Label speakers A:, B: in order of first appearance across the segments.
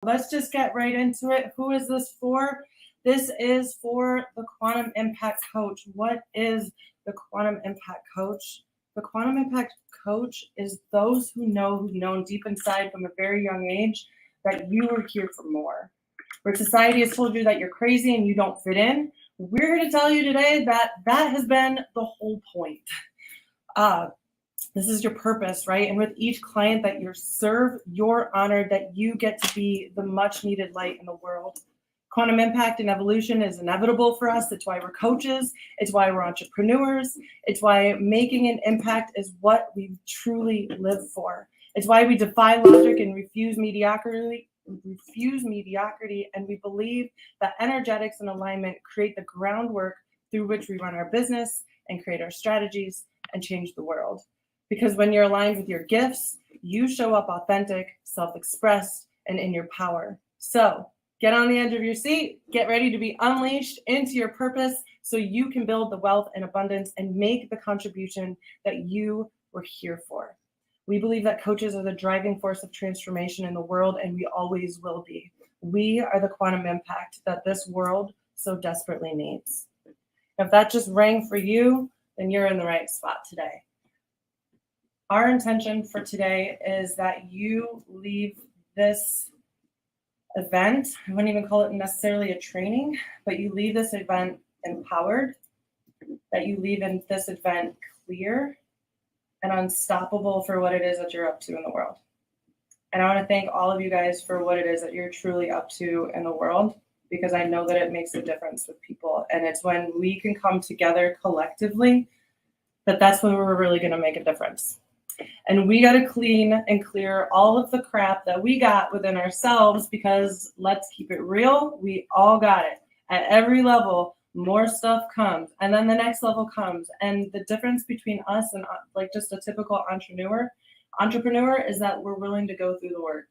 A: Let's just get right into it. Who is this for? This is for the Quantum Impact Coach. What is the Quantum Impact Coach? The Quantum Impact Coach is those who've known deep inside from a very young age that you are here for more. Where society has told you that you're crazy and you don't fit in, we're here to tell you today that that has been the whole point. This is your purpose, right? And with each client that you serve, you're honored that you get to be the much needed light in the world. Quantum impact and evolution is inevitable for us. It's why we're coaches. It's why we're entrepreneurs. It's why making an impact is what we truly live for. It's why we defy logic and refuse mediocrity. And we believe that energetics and alignment create the groundwork through which we run our business and create our strategies and change the world. Because when you're aligned with your gifts, you show up authentic, self-expressed, and in your power. So get on the edge of your seat, get ready to be unleashed into your purpose so you can build the wealth and abundance and make the contribution that you were here for. We believe that coaches are the driving force of transformation in the world, and we always will be. We are the quantum impact that this world so desperately needs. If that just rang for you, then you're in the right spot today. Our intention for today is that you leave this event, I wouldn't even call it necessarily a training, but you leave this event empowered, that you leave in this event clear and unstoppable for what it is that you're up to in the world. And I want to thank all of you guys for what it is that you're truly up to in the world, because I know that it makes a difference with people. And it's when we can come together collectively that's when we're really going to make a difference. And we got to clean and clear all of the crap that we got within ourselves, because let's keep it real. We all got it. At every level, more stuff comes. And then the next level comes. And the difference between us and like just a typical entrepreneur is that we're willing to go through the work.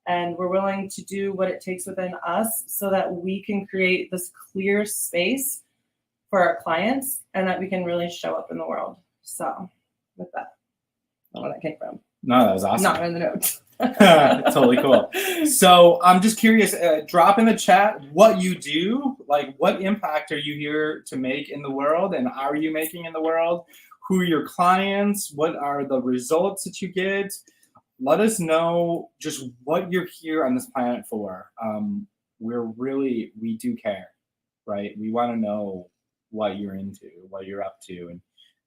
A: And we're willing to do what it takes within us so that we can create this clear space for our clients and that we can really show up in the world. So with that. I don't know where that came from.
B: No, that was awesome.
A: Not in the notes.
B: Totally cool. So I'm just curious, drop in the chat what you do, like what impact are you here to make in the world, and are you making in the world? Who are your clients? What are the results that you get? Let us know just what you're here on this planet for. We do care, right? We want to know what you're into, what you're up to,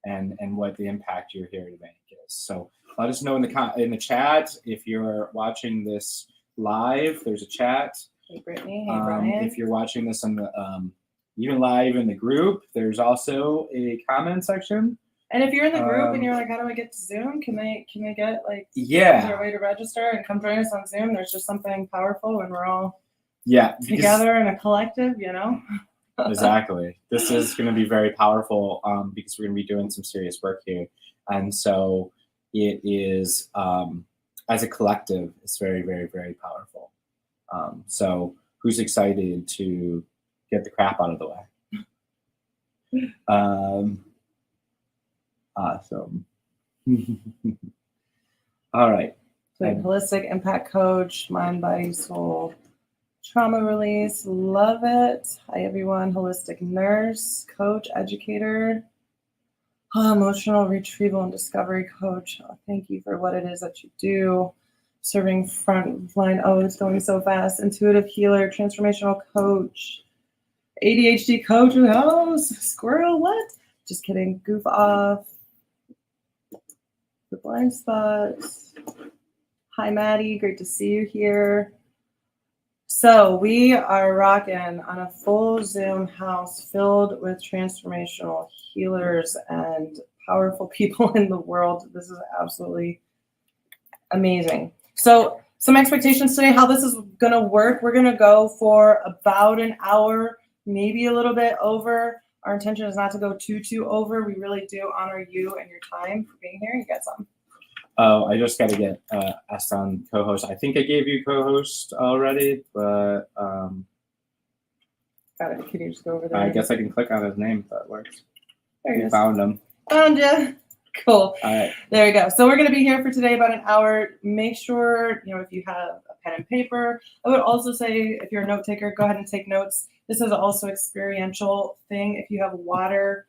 B: and what the impact you're here to make is. So let us know in the chat. If you're watching this live, there's a chat.
A: Hey Brittany, hey Brian.
B: If you're watching this on the even live in the group, there's also a comment section.
A: And if you're in the group and you're like, how do I get to Zoom? Can they get like is there a way to register and come join us on Zoom? There's just something powerful when we're all together in a collective, you know?
B: Exactly. This is going to be very powerful because we're going to be doing some serious work here. And so it is, as a collective, it's very, very, very powerful. So who's excited to get the crap out of the way? Awesome. All right.
A: So holistic impact coach, mind, body, soul. Trauma release, love it. Hi everyone, holistic nurse, coach, educator, emotional retrieval and discovery coach. Thank you for what it is that you do. Serving front line, it's going so fast. Intuitive healer, transformational coach, ADHD coach. Squirrel, what? Just kidding, goof off. The Blindspots. Hi Maddie, great to see you here. So we are rocking on a full Zoom house filled with transformational healers and powerful people in the world. This is absolutely amazing. So some expectations today, how this is going to work. We're going to go for about an hour, maybe a little bit over. Our intention is not to go too over. We really do honor you and your time for being here. You got some.
B: Oh, I just got to get asked on co-host. I think I gave you co-host already, but
A: got it. Can you just go over there?
B: I guess I can click on his name if that works.
A: There he is.
B: Found him.
A: Found you. Cool.
B: All right.
A: There you go. So we're going to be here for today about an hour. Make sure, if you have a pen and paper. I would also say if you're a note taker, go ahead and take notes. This is also experiential thing. If you have water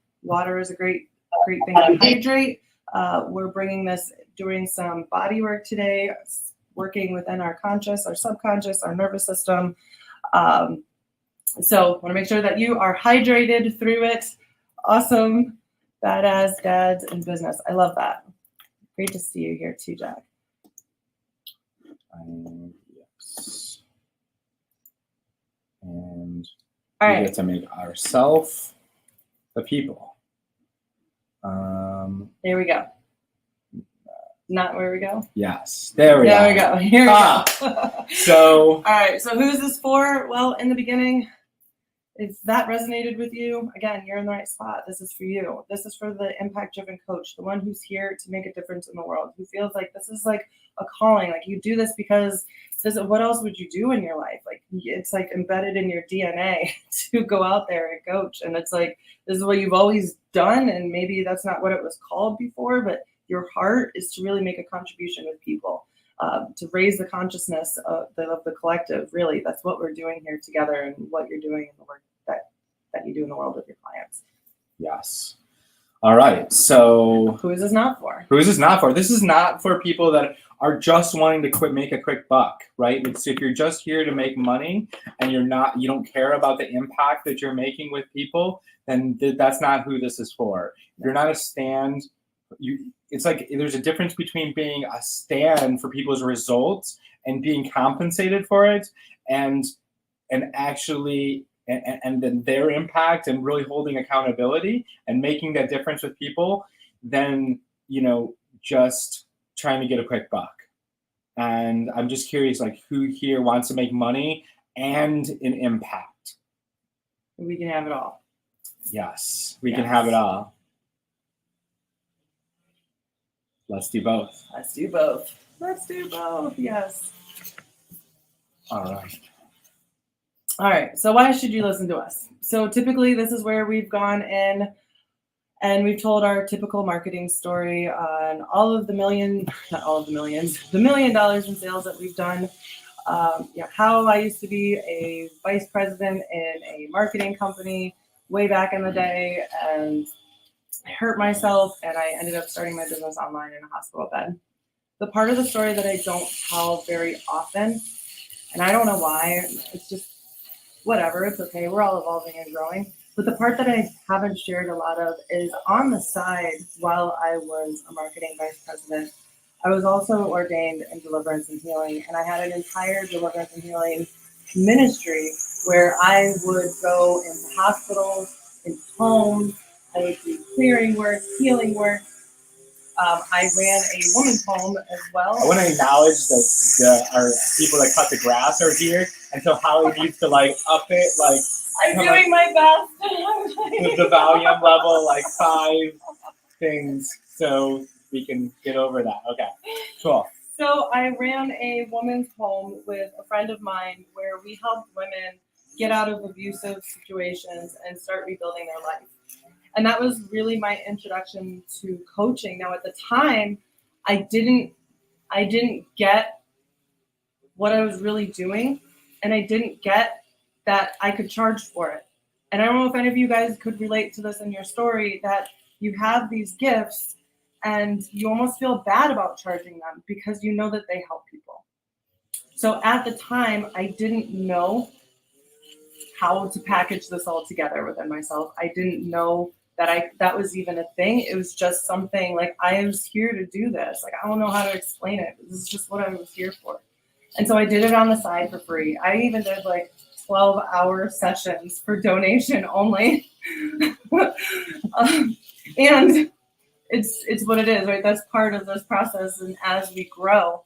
A: is a great thing to hydrate. We're bringing this, doing some body work today, working within our conscious, our subconscious, our nervous system. So want to make sure that you are hydrated through it. Awesome. Badass dads in business. I love that. Great to see you here too, Jack.
B: Yes. And
A: All
B: we
A: right.
B: get to make ourselves the people.
A: There we go. Not where we go?
B: Yes. There we go.
A: There we go. Here we go.
B: So.
A: All right. So who's this for? Well, in the beginning, if that resonated with you, again, you're in the right spot. This is for you. This is for the impact-driven coach, the one who's here to make a difference in the world, who feels like this is like a calling. Like you do this because what else would you do in your life? Like it's like embedded in your DNA to go out there and coach. And it's like, this is what you've always done. And maybe that's not what it was called before, but your heart is to really make a contribution with people, to raise the consciousness of the collective. Really, that's what we're doing here together and what you're doing in the work that you do in the world with your clients.
B: Yes. All right. So
A: who is this not for?
B: Who is this not for? This is not for people that are just wanting to make a quick buck, right? It's if you're just here to make money and you don't care about the impact that you're making with people, then that's not who this is for. If you're not a stand, it's like there's a difference between being a stand for people's results and being compensated for it, and actually and then their impact and really holding accountability and making that difference with people than just trying to get a quick buck. And I'm just curious, like, who here wants to make money and an impact?
A: We can have it all.
B: Yes, we can have it all. Let's do both.
A: Let's do both. Let's do both. Yes.
B: All right.
A: All right. So why should you listen to us? So typically this is where we've gone in and we've told our typical marketing story on the $1 million in sales that we've done. How I used to be a vice president in a marketing company way back in the day, and I hurt myself and I ended up starting my business online in a hospital bed. The part of the story that I don't tell very often, and I don't know why, it's just whatever, it's okay. We're all evolving and growing. But the part that I haven't shared a lot of is on the side, while I was a marketing vice president, I was also ordained in deliverance and healing. And I had an entire deliverance and healing ministry where I would go into hospitals, into homes, I would do clearing work, healing work. I ran a woman's home as well.
B: I want to acknowledge that our people that cut the grass are here, and so Holly needs to up it,
A: I'm doing my best.
B: the volume level, 5 things, so we can get over that. Okay, cool.
A: So I ran a woman's home with a friend of mine where we helped women get out of abusive situations and start rebuilding their life. And that was really my introduction to coaching. Now, at the time, I didn't get what I was really doing, and I didn't get that I could charge for it. And I don't know if any of you guys could relate to this in your story, that you have these gifts and you almost feel bad about charging them because you know that they help people. So at the time, I didn't know how to package this all together within myself. I didn't know that was even a thing. It was just something I was here to do this. I don't know how to explain it. This is just what I was here for. And so I did it on the side for free. I even did 12-hour sessions for donation only. And it's what it is, right? That's part of this process, and as we grow.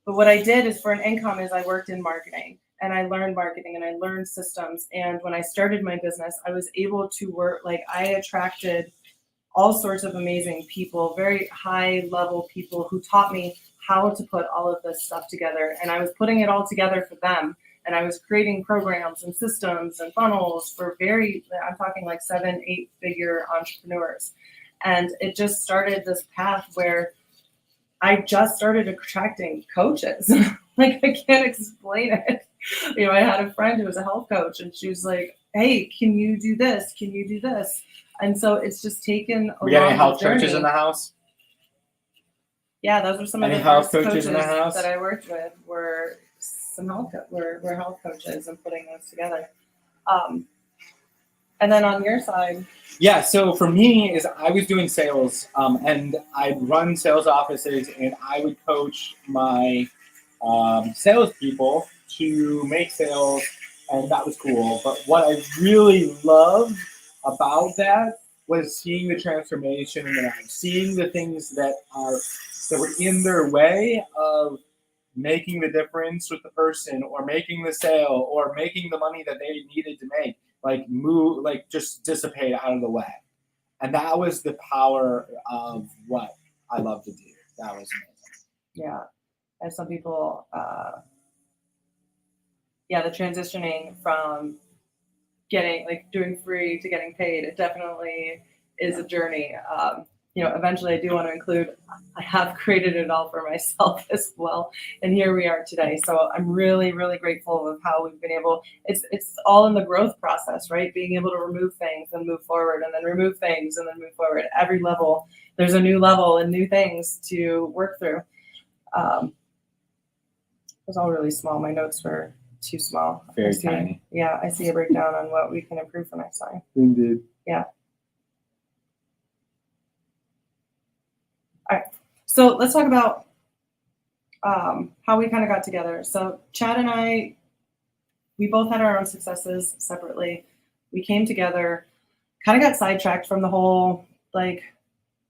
A: But what I did is for an income is I worked in marketing, and I learned marketing and I learned systems. And when I started my business, I was able to work, I attracted all sorts of amazing people, very high level people who taught me how to put all of this stuff together. And I was putting it all together for them. And I was creating programs and systems and funnels for I'm talking 7-8 figure entrepreneurs. And it just started this path where I just started attracting coaches. Like, I can't explain it. I had a friend who was a health coach, and she was like, hey, can you do this? Can you do this? And so it's just taken a
B: We got any
A: long
B: health
A: journey.
B: coaches in the house?
A: Yeah, those were some
B: Any
A: of the
B: health
A: first
B: coaches in the house?
A: that I worked with were some were health coaches and putting those together. And then on your side,
B: Yeah, so for me is I was doing sales, and I'd run sales offices, and I would coach my salespeople to make sales, and that was cool. But what I really loved about that was seeing the transformation in their life, seeing the things that were in their way of making the difference with the person, or making the sale, or making the money that they needed to make, just dissipate out of the way. And that was the power of what I love to do. That was amazing.
A: yeah, and some people, the transitioning from doing free to getting paid, it definitely is a journey. Eventually I do want to include, I have created it all for myself as well. And here we are today. So I'm really, really grateful of how we've been able, it's all in the growth process, right? Being able to remove things and move forward, and then remove things and then move forward. Every level, there's a new level and new things to work through. It was all really small. My notes were too small.
B: Very tiny.
A: Yeah, I see a breakdown on what we can improve for next time.
B: Indeed.
A: Yeah. All right. So let's talk about how we kind of got together. So Chad and I, we both had our own successes separately. We came together, kind of got sidetracked from the whole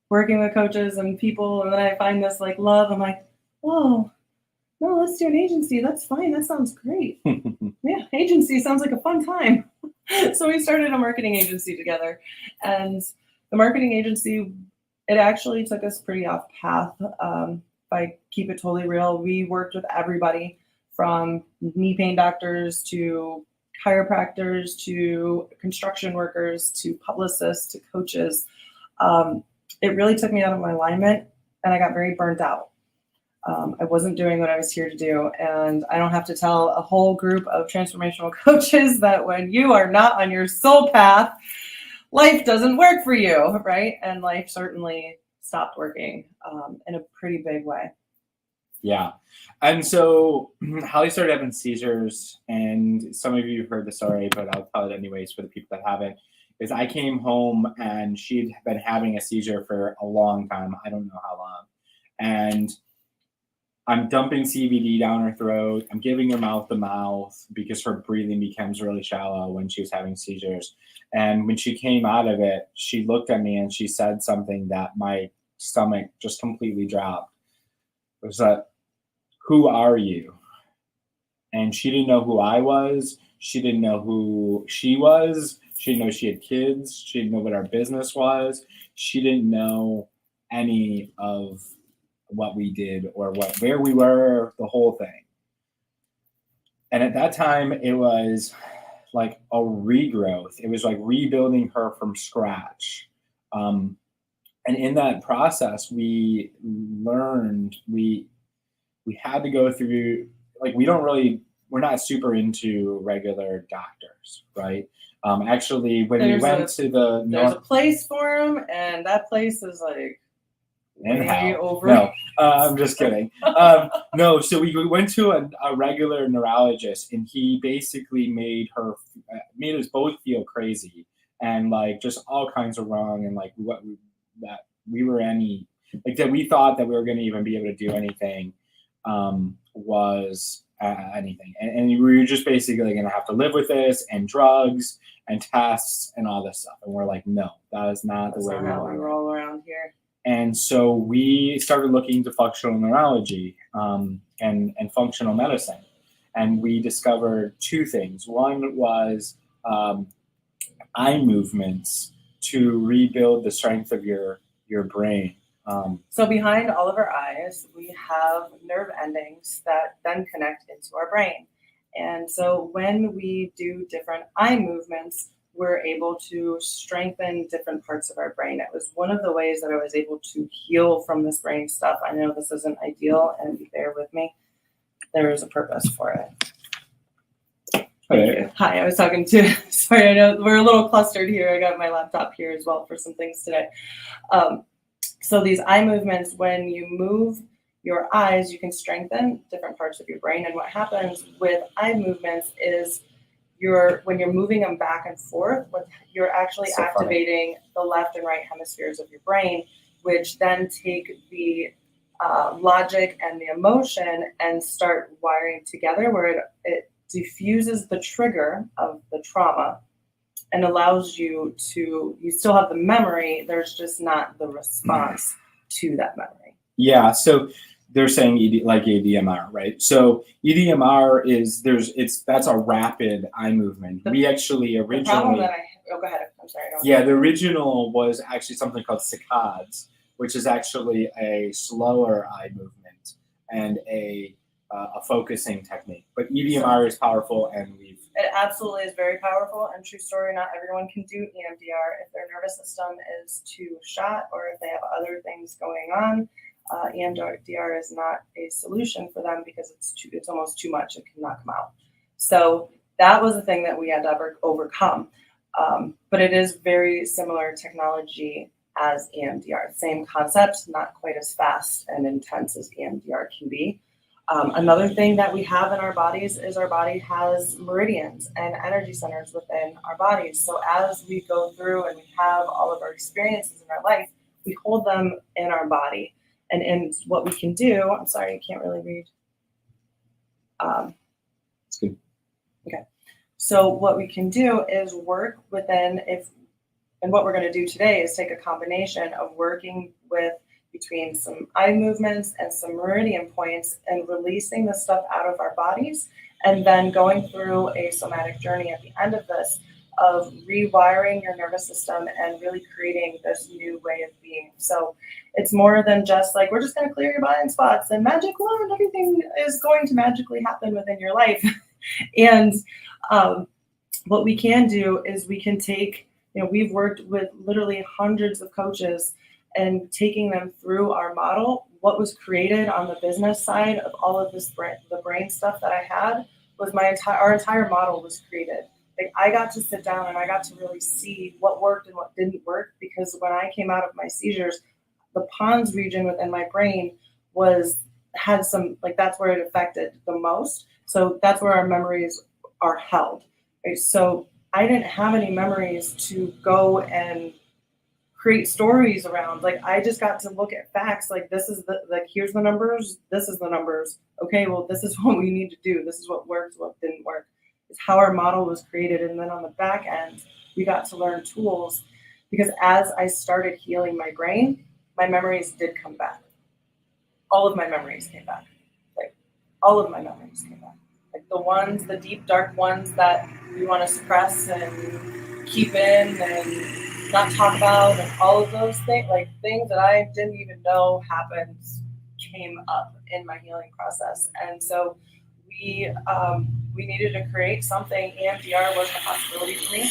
A: working with coaches and people, and then I find this love. I'm like, oh, no, let's do an agency. That's fine. That sounds great. Yeah, agency sounds like a fun time. So we started a marketing agency together. And the marketing agency, it actually took us pretty off path. If I keep it totally real, we worked with everybody from knee pain doctors to chiropractors to construction workers to publicists to coaches. It really took me out of my alignment, and I got very burnt out. I wasn't doing what I was here to do. And I don't have to tell a whole group of transformational coaches that when you are not on your soul path, life doesn't work for you, right? And life certainly stopped working in a pretty big way.
B: Yeah. And so Holly started having seizures, and some of you have heard the story, but I'll tell it anyways for the people that haven't. Is I came home and she'd been having a seizure for a long time. I don't know how long. And I'm dumping CBD down her throat. I'm giving her mouth to mouth because her breathing becomes really shallow when she was having seizures. And when she came out of it, she looked at me and she said something that my stomach just completely dropped. It was that, who are you? And she didn't know who I was. She didn't know who she was. She didn't know she had kids. She didn't know what our business was. She didn't know any of what we did or where we were, the whole thing. And at that time, it was like a regrowth. It was like rebuilding her from scratch. And in that process, we learned we had to go through, we're not super into regular doctors, right? Actually, when we went to
A: there's a place for them, and that place is like way over.
B: No, I'm just kidding. No, so we went to a regular neurologist, and he basically made us both feel crazy and just all kinds of wrong, and that we thought that we were going to even be able to do anything was anything, and we were just basically going to have to live with this and drugs and tests and all this stuff, and we're like, no, that is not the way we
A: roll around here.
B: And so we started looking into functional neurology and functional medicine. And we discovered two things. One was eye movements to rebuild the strength of your brain.
A: So behind all of our eyes, we have nerve endings that then connect into our brain. And so when we do different eye movements, we're able to strengthen different parts of our brain. It was one of the ways that I was able to heal from this brain stuff. I know this isn't ideal, and bear with me. There is a purpose for it. Thank you. Hi, I was talking to, sorry, I know we're a little clustered here. I got my laptop here as well for some things today. So these eye movements, when you move your eyes, you can strengthen different parts of your brain. And what happens with eye movements is when you're moving them back and forth, you're actually activating the left and right hemispheres of your brain, which then take the logic and the emotion and start wiring together, where it diffuses the trigger of the trauma and allows you still have the memory, there's just not the response to that memory.
B: Yeah, so they're saying like ADMR, right? So EDMR that's a rapid eye movement. We actually originally.
A: The problem go ahead. I'm sorry.
B: Yeah, the original was actually something called saccades, which is actually a slower eye movement and a focusing technique. But EDMR is powerful, and
A: it absolutely is very powerful. And true story, not everyone can do EMDR if their nervous system is too shot or if they have other things going on. EMDR is not a solution for them because it's almost too much. It can knock them out. So that was the thing that we had to overcome. But it is very similar technology as EMDR. Same concept, not quite as fast and intense as EMDR can be. Another thing that we have in our bodies is our body has meridians and energy centers within our bodies. So as we go through and we have all of our experiences in our life, we hold them in our body. And what we can do, I'm sorry, I can't really read.
B: It's good.
A: Okay. So what we can do is work within, and what we're going to do today is take a combination of working between some eye movements and some meridian points and releasing the stuff out of our bodies, and then going through a somatic journey at the end of this of rewiring your nervous system and really creating this new way of being. So it's more than just like, we're just going to clear your blind spots and magic wand, everything is going to magically happen within your life. And what we can do is we can take, we've worked with literally hundreds of coaches and taking them through our model. What was created on the business side of all of this the brain stuff that I had was our entire model was created. Like, I got to sit down and I got to really see what worked and what didn't work, because when I came out of my seizures, the pons region within my brain had some, like, that's where it affected the most. So that's where our memories are held. Right? So I didn't have any memories to go and create stories around. Like, I just got to look at facts. Like, here's the numbers. This is the numbers. Okay, well, this is what we need to do. This is what worked, what didn't work. It's how our model was created. And then on the back end, we got to learn tools, because as I started healing my brain, my memories did come back. All of my memories came back. Like, all of my memories came back. Like the deep, dark ones that we want to suppress and keep in and not talk about, and all of those things, like things that I didn't even know happened, came up in my healing process. And so we needed to create something. EMDR wasn't a possibility for me.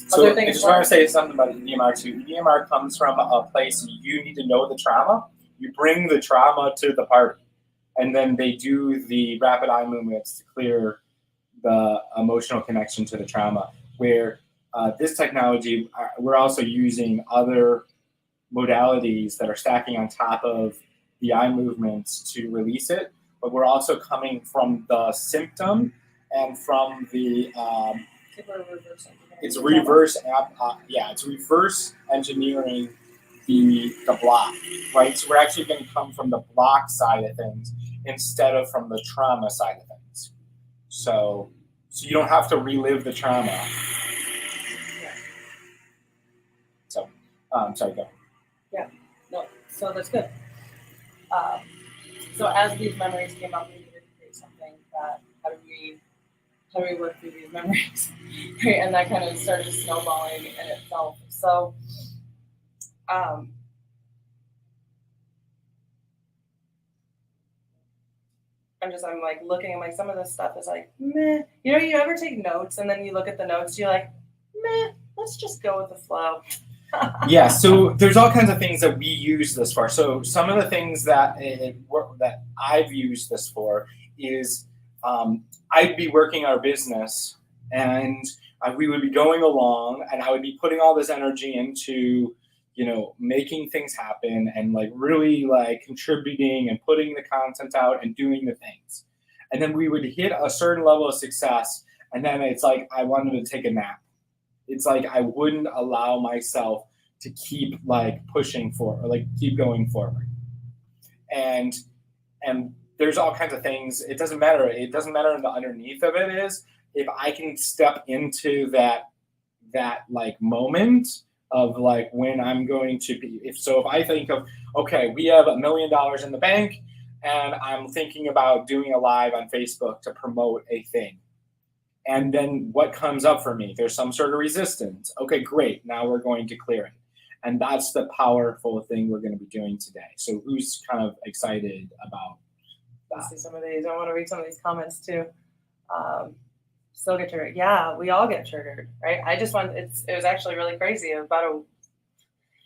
B: So I just want to say something about EDMR too. EDMR comes from a place you need to know the trauma. You bring the trauma to the party, and then they do the rapid eye movements to clear the emotional connection to the trauma. Where this technology, we're also using other modalities that are stacking on top of the eye movements to release it, but we're also coming from the symptom and from the it's reverse engineering the block, right? So we're actually going to come from the block side of things instead of from the trauma side of things. So you don't have to relive the trauma. So, sorry, go.
A: Yeah, no, so that's good. So as these memories came up, we needed to create something that, how do we work through these memories? Right? And that kind of started snowballing in itself. So, I'm like looking, I'm like, some of this stuff is like, meh. You know, you ever take notes and then you look at the notes, you're like, meh, let's just go with the flow.
B: Yeah, so there's all kinds of things that we use this for. So some of the things that that I've used this for is I'd be working our business, and we would be going along, and I would be putting all this energy into, you know, making things happen and like really like contributing and putting the content out and doing the things. And then we would hit a certain level of success, and then it's like I wanted to take a nap. It's like I wouldn't allow myself to keep like pushing forward, or like keep going forward. And there's all kinds of things. It doesn't matter. It doesn't matter. The underneath of it is if I can step into that like moment of like when I'm going to be. If I think of, okay, we have $1 million in the bank, and I'm thinking about doing a live on Facebook to promote a thing. And then what comes up for me? There's some sort of resistance. Okay, great. Now we're going to clear it. And that's the powerful thing we're going to be doing today. So who's kind of excited about that?
A: See some of these. I want to read some of these comments too. Still get triggered. Yeah, we all get triggered, right? I just want, it was actually really crazy.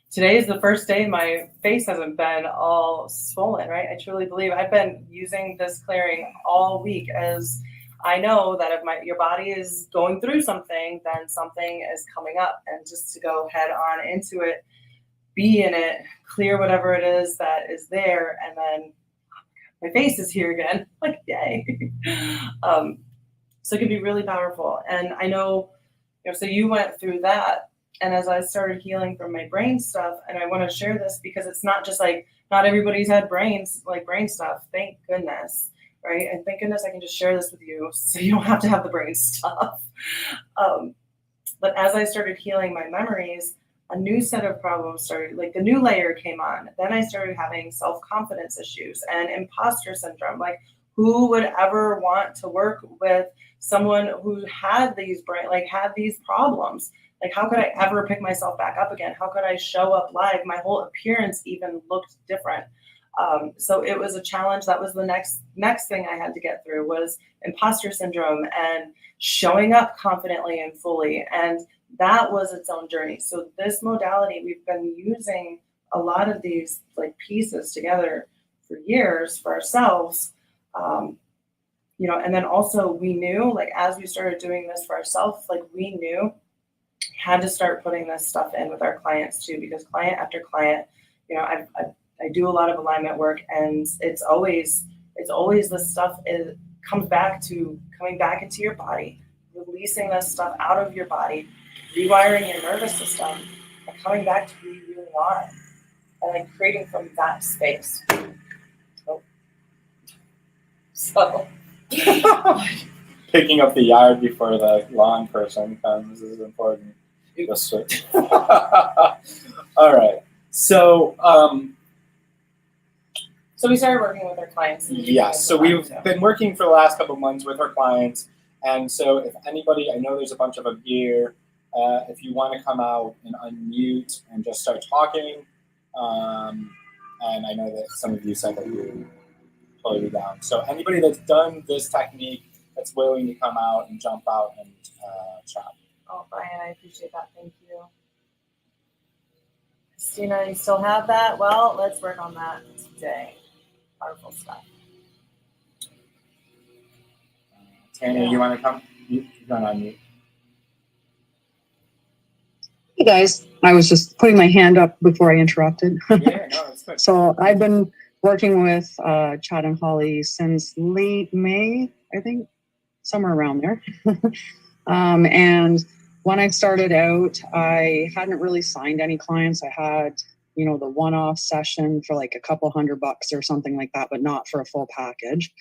A: Today is the first day my face hasn't been all swollen, right? I truly believe I've been using this clearing all week, as I know that if your body is going through something, then something is coming up, and just to go head on into it, be in it, clear whatever it is that is there, and then my face is here again. Like, yay. So it can be really powerful. And I know, so you went through that. And as I started healing from my brain stuff, and I want to share this because it's not just like, not everybody's had brain stuff. Thank goodness. Right? And thank goodness I can just share this with you so you don't have to have the brain stuff. But as I started healing my memories, a new set of problems started, like the new layer came on. Then I started having self-confidence issues and imposter syndrome. Like, who would ever want to work with someone who had these problems? Like, how could I ever pick myself back up again? How could I show up live? My whole appearance even looked different. So it was a challenge. That was the next thing I had to get through, was imposter syndrome and showing up confidently and fully. And that was its own journey. So this modality, we've been using a lot of these like pieces together for years for ourselves. And then also we knew, like, as we started doing this for ourselves, like we knew had to start putting this stuff in with our clients too, because client after client, I do a lot of alignment work, and it's always this stuff coming back into your body, releasing this stuff out of your body, rewiring your nervous system, and coming back to who you really are, and then creating from that space. So
B: picking up the yard before the lawn person comes is important. All right. So
A: we started working with our clients.
B: Yes. So we've been working for the last couple of months with our clients. And so if anybody, I know there's a bunch of them here, if you want to come out and unmute and just start talking. And I know that some of you said that you totally down. So anybody that's done this technique, that's willing to come out and jump out and chat.
A: Oh, Brian, I appreciate that. Thank you. Christina, you still have that? Well, let's work on that today. Powerful stuff.
B: Tanya, you want to come? You're on mute.
C: Hey guys, I was just putting my hand up before I interrupted.
B: Yeah, no, that's good.
C: So I've been working with Chad and Holly since late May, I think, somewhere around there. And when I started out, I hadn't really signed any clients. I had, the one-off session for like a couple $100 or something like that, but not for a full package.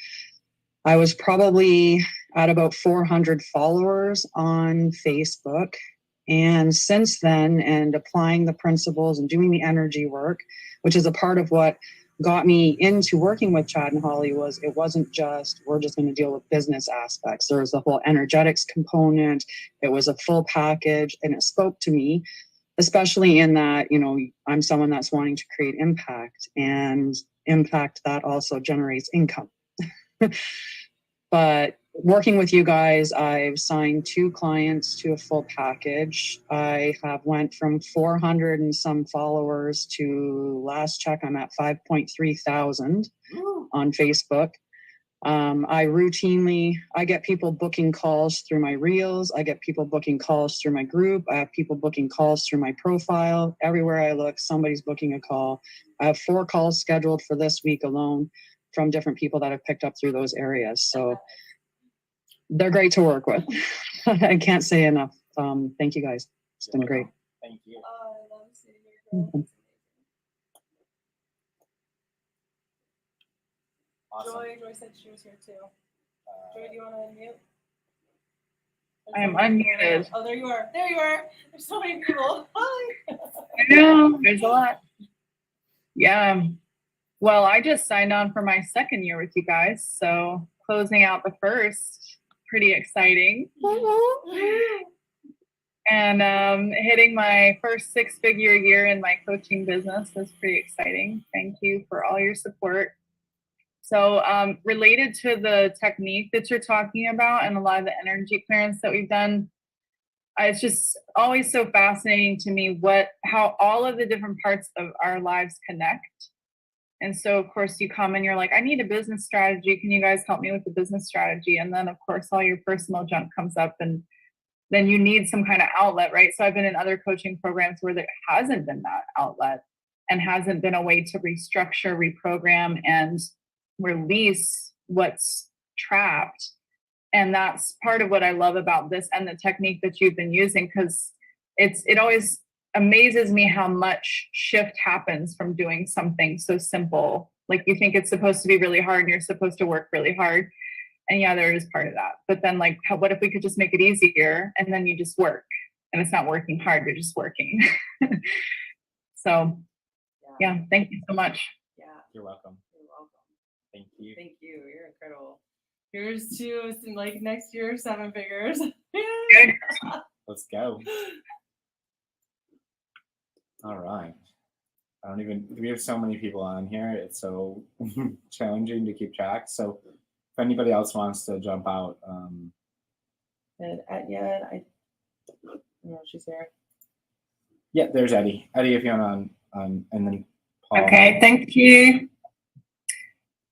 C: I was probably at about 400 followers on Facebook. And since then, and applying the principles and doing the energy work, which is a part of what got me into working with Chad and Holly, it wasn't just, we're just going to deal with business aspects. There was the whole energetics component. It was a full package, and it spoke to me, especially in that, I'm someone that's wanting to create impact, and impact that also generates income. But working with you guys, I've signed 2 clients to a full package. I have went from 400 and some followers to last check, I'm at 5.3 thousand on Facebook. I get people booking calls through my reels. I get people booking calls through my group. I have people booking calls through my profile. Everywhere I look, somebody's booking a call. I have 4 calls scheduled for this week alone from different people that have picked up through those areas. So they're great to work with. I can't say enough. Thank you guys. It's been great.
B: Thank you.
A: Oh, I love seeing your girl.
B: Awesome.
A: Joy said she was here too. Joy, do you want to unmute?
D: I am unmuted.
A: Oh, there you are. There you are. There's so many people. Hi.
D: I know, there's a lot. Yeah. Well, I just signed on for my 2nd year with you guys, so closing out the first, pretty exciting. And hitting my first 6-figure year in my coaching business is pretty exciting. Thank you for all your support. So related to the technique that you're talking about and a lot of the energy clearance that we've done, it's just always so fascinating to me how all of the different parts of our lives connect. And so, of course, you come and you're like, I need a business strategy. Can you guys help me with the business strategy? And then, of course, all your personal junk comes up, and then you need some kind of outlet, right? So I've been in other coaching programs where there hasn't been that outlet and hasn't been a way to restructure, reprogram, and release what's trapped. And that's part of what I love about this and the technique that you've been using, because it always amazes me how much shift happens from doing something so simple. Like, you think it's supposed to be really hard and you're supposed to work really hard. And yeah, there is part of that. But then, like, what if we could just make it easier, and then you just work and it's not working hard, you're just working. So yeah, thank you so much.
A: Yeah.
B: You're welcome.
A: You're welcome.
B: Thank you.
A: Thank you. You're incredible. Here's to like next year, 7 figures.
D: Good.
B: Let's go. All right. We have so many people on here. It's so challenging to keep track. So if anybody else wants to jump out.
A: And I don't know if she's here.
B: Yeah, there's Eddie. Eddie, if you want on, and then Paul.
E: Okay, thank you.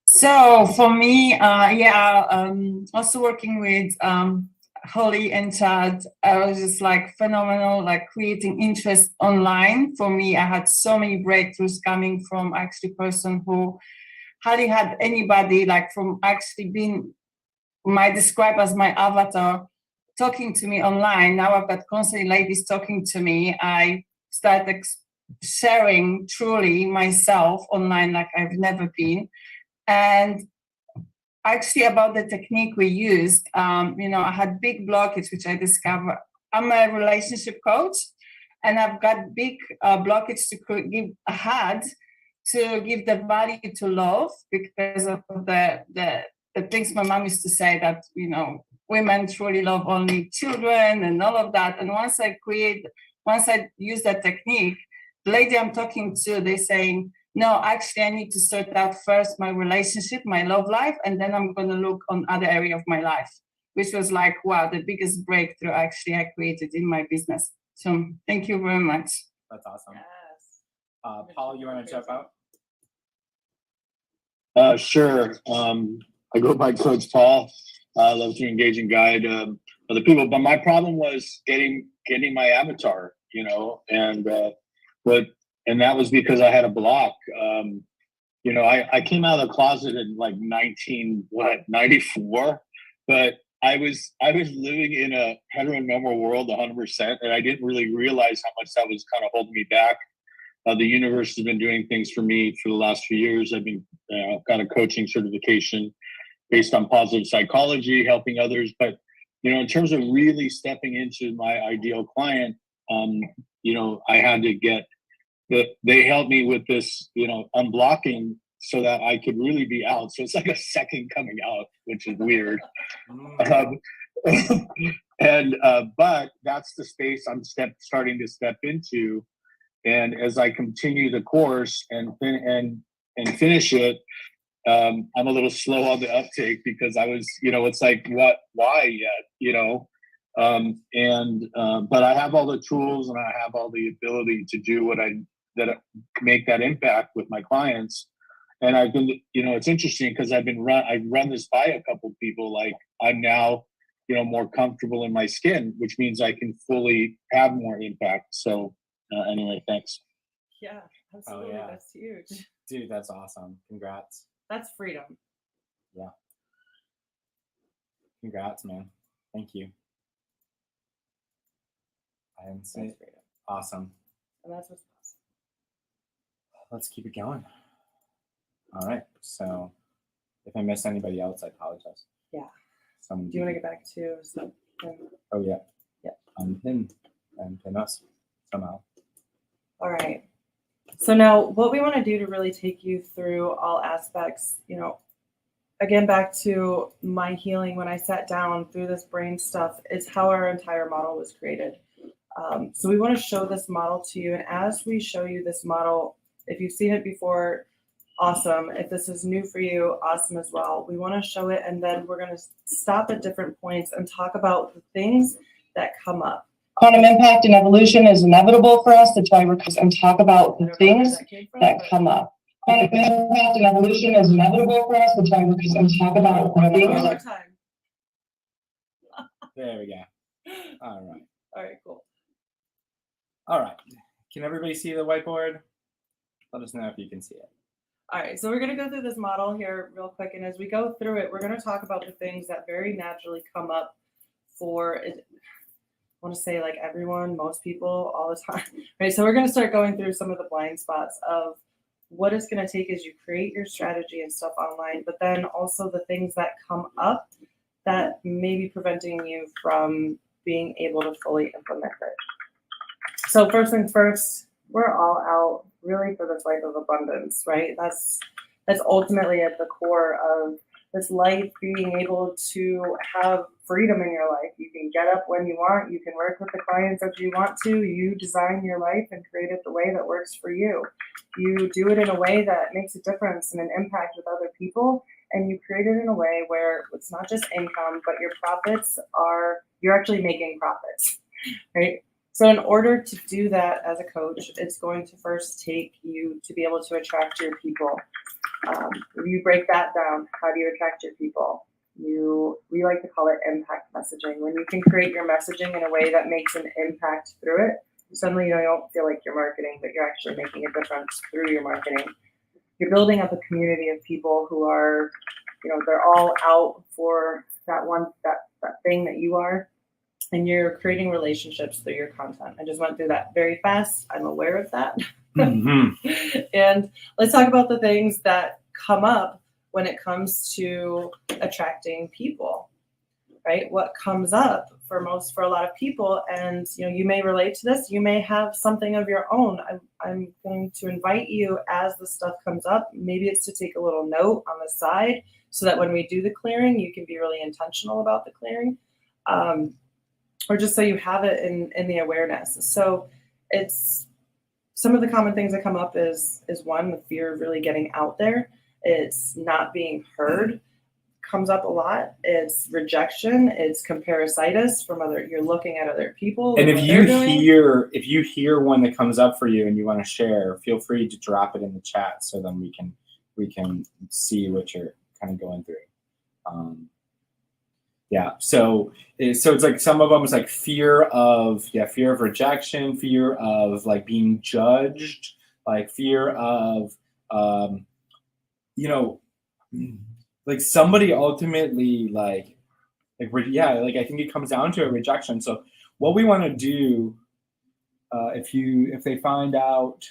E: So for me, also working with Holly and Chad, I was just like phenomenal, like creating interest online. For me, I had so many breakthroughs coming from actually person who hardly had anybody, like from actually being described as my avatar, talking to me online. Now I've got constantly ladies talking to me. I started sharing truly myself online like I've never been. And actually about the technique we used, I had big blockage, which I discovered. I'm a relationship coach, and I've got big blockage to give the value to love, because of the things my mom used to say that, women truly love only children and all of that. And once I use that technique, the lady I'm talking to, they're saying, no, actually, I need to sort out first my relationship, my love life, and then I'm going to look on other area of my life, which was like, wow, the biggest breakthrough actually I created in my business. So thank you very much.
B: That's awesome.
A: Yes.
B: Paul, you want to jump out?
F: Sure. I go by Coach Paul. I love to engage and guide other people, but my problem was getting my avatar, and that was because I had a block. I came out of the closet in like 94, but I was living in a heteronormal world 100%, and I didn't really realize how much that was kind of holding me back. The universe has been doing things for me for the last few years. I've been got a coaching certification based on positive psychology, helping others. But in terms of really stepping into my ideal client, I had to get they helped me with this, unblocking so that I could really be out. So it's like a second coming out, which is weird. But that's the space I'm starting to step into. And as I continue the course and finish it, I'm a little slow on the uptake because I was, it's like, why yet, but I have all the tools and I have all the ability to do make that impact with my clients. And I've been, it's interesting because I've run this by a couple people. Like I'm now, more comfortable in my skin, which means I can fully have more impact. So anyway, thanks.
A: Yeah, absolutely.
B: Oh, yeah.
A: That's huge.
B: Dude, that's awesome. Congrats.
A: That's freedom.
B: Yeah. Congrats, man. Thank you. I didn't say
A: That's
B: it.
A: freedom.
B: Awesome.
A: And that's what's possible.
B: Let's keep it going. All right. So if I missed anybody else, I apologize.
A: Yeah.
B: Do
A: Do you want to get back to something?
B: Oh, yeah.
A: Yeah.
B: Unpin us somehow.
A: All right. So now what we want to do to really take you through all aspects, again, back to my healing when I sat down through this brain stuff, is how our entire model was created. So we want to show this model to you. And as we show you this model, if you've seen it before, awesome. If this is new for you, awesome as well. We want to show it, and then we're going to stop at different points and talk about the things that come up.
G: Quantum impact and evolution is inevitable for us to try and talk about the things that come up. Quantum impact and evolution is inevitable for us to try and talk about the
A: One
G: things.
A: more time.
B: There we go. All right.
A: All right, cool.
B: All right. Can everybody see the whiteboard? Let us know if you can see it.
A: All right, so we're going to go through this model here real quick. And as we go through it, we're going to talk about the things that very naturally come up for it. I want to say like everyone, most people, all the time. Right, so we're going to start going through some of the blind spots of what it's going to take as you create your strategy and stuff online, but then also the things that come up that may be preventing you from being able to fully implement it. So first things first, we're all out really for this life of abundance, right? That's ultimately at the core of this life, being able to have freedom in your life. You can get up when you want. You can work with the clients that you want to. You design your life and create it the way that works for you. You do it in a way that makes a difference and an impact with other people. And you create it in a way where it's not just income, but your profits you're actually making profits, right? So in order to do that as a coach, it's going to first take you to be able to attract your people. If you break that down, how do you attract your people? We like to call it impact messaging. When you can create your messaging in a way that makes an impact through it, suddenly you don't feel like you're marketing, but you're actually making a difference through your marketing. You're building up a community of people who are, they're all out for that thing that you are. And you're creating relationships through your content. I just went through that very fast. I'm aware of that.
B: Mm-hmm.
A: And let's talk about the things that come up when it comes to attracting people, right? What comes up for a lot of people, and you may relate to this, you may have something of your own. I'm going to invite you as the stuff comes up. Maybe it's to take a little note on the side so that when we do the clearing, you can be really intentional about the clearing. Or just so you have it in the awareness. So it's some of the common things that come up is one, the fear of really getting out there. It's not being heard, comes up a lot. It's rejection. It's comparisitis from you're looking at other people.
B: And if you hear one that comes up for you and you want to share, feel free to drop it in the chat so then we can see what you're kind of going through. Yeah, so it's like some of them is like fear of rejection, fear of like being judged, like fear of like somebody ultimately I think it comes down to a rejection. So what we want to do if they find out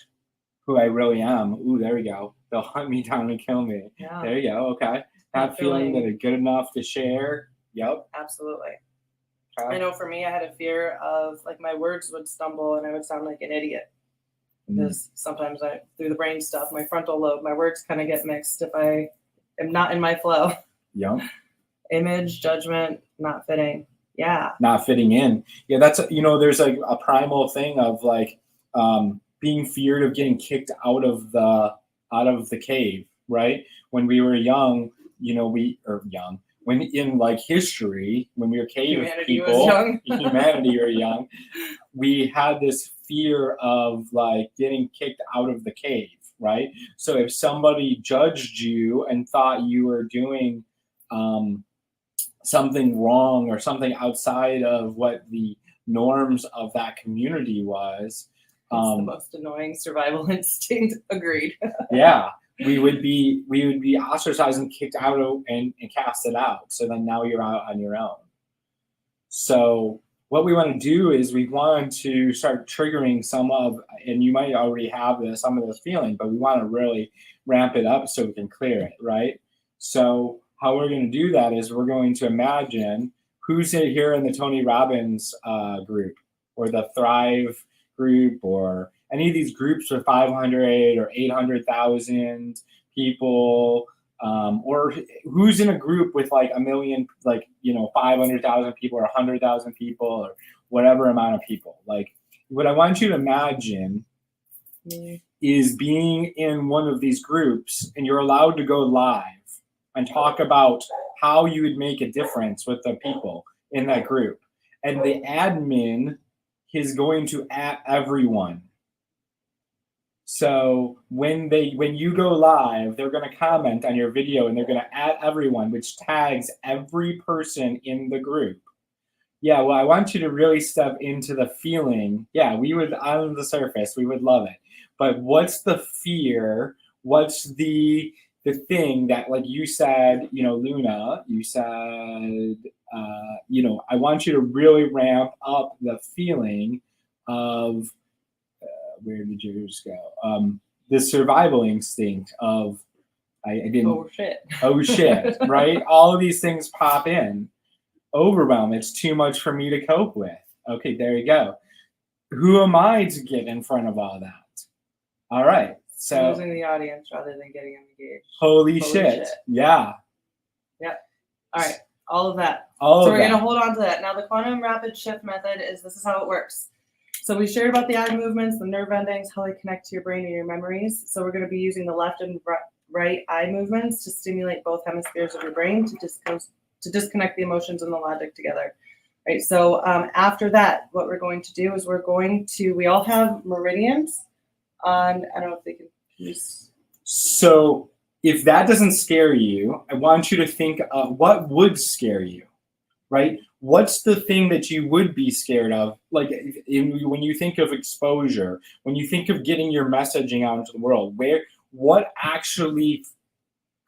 B: who I really am, there we go. They'll hunt me down and kill me.
A: Yeah.
B: There you go. Okay, that feeling that are good enough to share. Yep.
A: Absolutely.
B: Okay.
A: I know for me, I had a fear of like my words would stumble and I would sound like an idiot. Because sometimes through the brain stuff, my frontal lobe, my words kind of get mixed if I am not in my flow.
B: Yep.
A: Image, judgment, not fitting. Yeah.
B: Not fitting in. Yeah, that's there's like a primal thing of like being feared of getting kicked out of the cave, right? when we were young, when in like history, when we were cave
A: Humanity was
B: people,
A: young.
B: humanity were young, we had this fear of like getting kicked out of the cave, right? So if somebody judged you and thought you were doing something wrong or something outside of what the norms of that community was,
A: It's the most annoying survival instinct. Agreed.
B: yeah, we would be ostracized and kicked out and casted out. So then now you're out on your own. So what we want to do is we want to start triggering some of, and you might already have some of this feeling, but we want to really ramp it up so we can clear it, right? So how we're going to do that is we're going to imagine who's here in the Tony Robbins group or the Thrive group or any of these groups with 500 or 800,000 people, or who's in a group with like a million, like, 500,000 people or 100,000 people or whatever amount of people. Like, what I want you to imagine is being in one of these groups and you're allowed to go live and talk about how you would make a difference with the people in that group. And the admin is going to at everyone. So when you go live, they're going to comment on your video and they're going to add everyone, which tags every person in the group. Yeah, well, I want you to really step into the feeling. Yeah, we would, on the surface, we would love it. But what's the fear? What's the thing that, like you said, Luna, you said, I want you to really ramp up the feeling of, where did yours go? The survival instinct of, I didn't. Oh shit, right? All of these things pop in. Overwhelm, it's too much for me to cope with. Okay, there you go. Who am I to get in front of all that? All right, so.
A: Losing the audience rather than getting engaged.
B: Holy shit. Yeah.
A: Yep. All right, all of that.
B: So
A: we're going to hold on to that. Now, the quantum rapid shift method this is how it works. So we shared about the eye movements, the nerve endings, how they connect to your brain and your memories. So we're going to be using the left and right eye movements to stimulate both hemispheres of your brain to disconnect the emotions and the logic together. Right. So after that, what we're going to do is we all have meridians on, I don't know if they can use.
B: So if that doesn't scare you, I want you to think what would scare you, right? What's the thing that you would be scared of? Like when you think of exposure, when you think of getting your messaging out into the world, what actually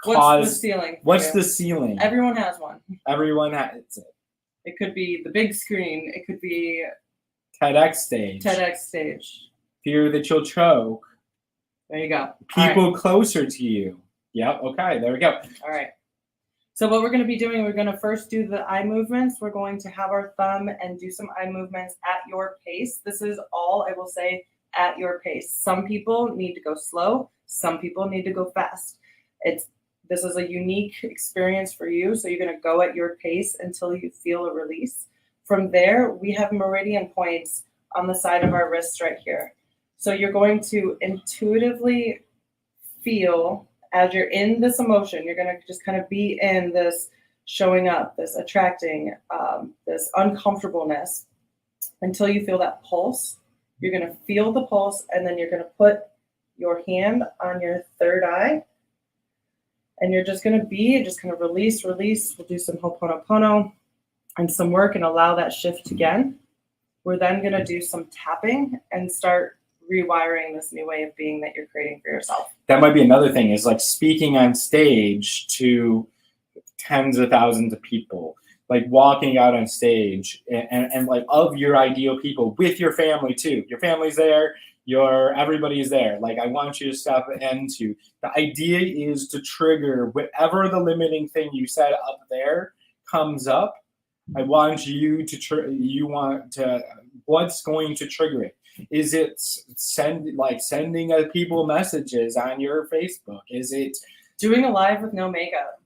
A: What's the ceiling?
B: What's the ceiling?
A: Everyone has one.
B: Everyone has it.
A: It could be the big screen. It could be
B: TEDx stage. Fear that you'll choke.
A: There you go.
B: People closer to you. Yep. Okay. There we go.
A: All right. So what we're going to be doing, we're going to first do the eye movements. We're going to have our thumb and do some eye movements at your pace. This is all, I will say, at your pace. Some people need to go slow. Some people need to go fast. This is a unique experience for you. So you're going to go at your pace until you feel a release. From there, we have meridian points on the side of our wrists right here. So you're going to intuitively feel as you're in this emotion, you're going to just kind of be in this showing up, this attracting, this uncomfortableness until you feel that pulse. You're going to feel the pulse, and then you're going to put your hand on your third eye, and you're just going to release. We'll do some Ho'oponopono and some work and allow that shift again. We're then going to do some tapping and start rewiring this new way of being that you're creating for yourself.
B: That might be another thing, is like speaking on stage to tens of thousands of people, like walking out on stage and like of your ideal people with your family too. Your family's there, everybody's there. Like, I want you to step into, the idea is to trigger whatever the limiting thing you said up there comes up. I want you to what's going to trigger it? Is it sending people messages on your Facebook? Is it
A: doing a live with no makeup?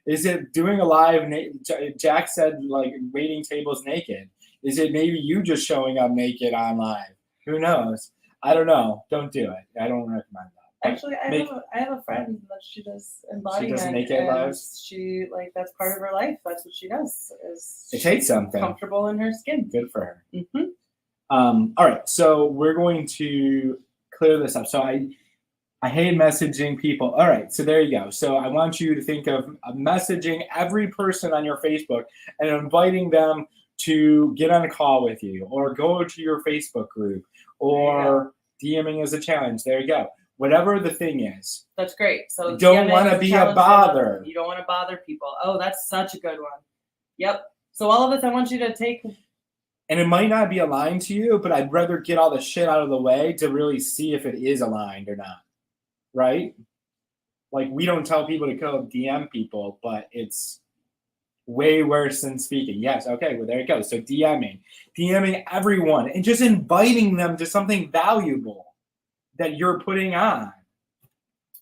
B: Is it doing a live? Jack said like waiting tables naked. Is it maybe you just showing up naked on live? Who knows? I don't know. Don't do it. I don't recommend that.
A: Actually, I
B: Make-
A: have a friend that she does embodiment.
B: naked
A: and
B: lives?
A: She like that's part of her life. That's what she does. Is
B: It takes something.
A: comfortable in her skin.
B: Good for her.
A: Mm-hmm.
B: All right, so we're going to clear this up. So I hate messaging people. All right, so there you go. So I want you to think of messaging every person on your Facebook and inviting them to get on a call with you, or go to your Facebook group, or DMing as a challenge. There you go. Whatever the thing is.
A: That's great. So
B: You don't
A: DMing
B: wanna
A: is
B: be a
A: challenge for
B: bother.
A: them. You don't want to bother people. Oh, that's such a good one. Yep. So all of this, I want you to take.
B: And it might not be aligned to you, but I'd rather get all the shit out of the way to really see if it is aligned or not. Right? Like, we don't tell people to go DM people, but it's way worse than speaking. Yes, okay, well, there you go. So DMing everyone and just inviting them to something valuable that you're putting on.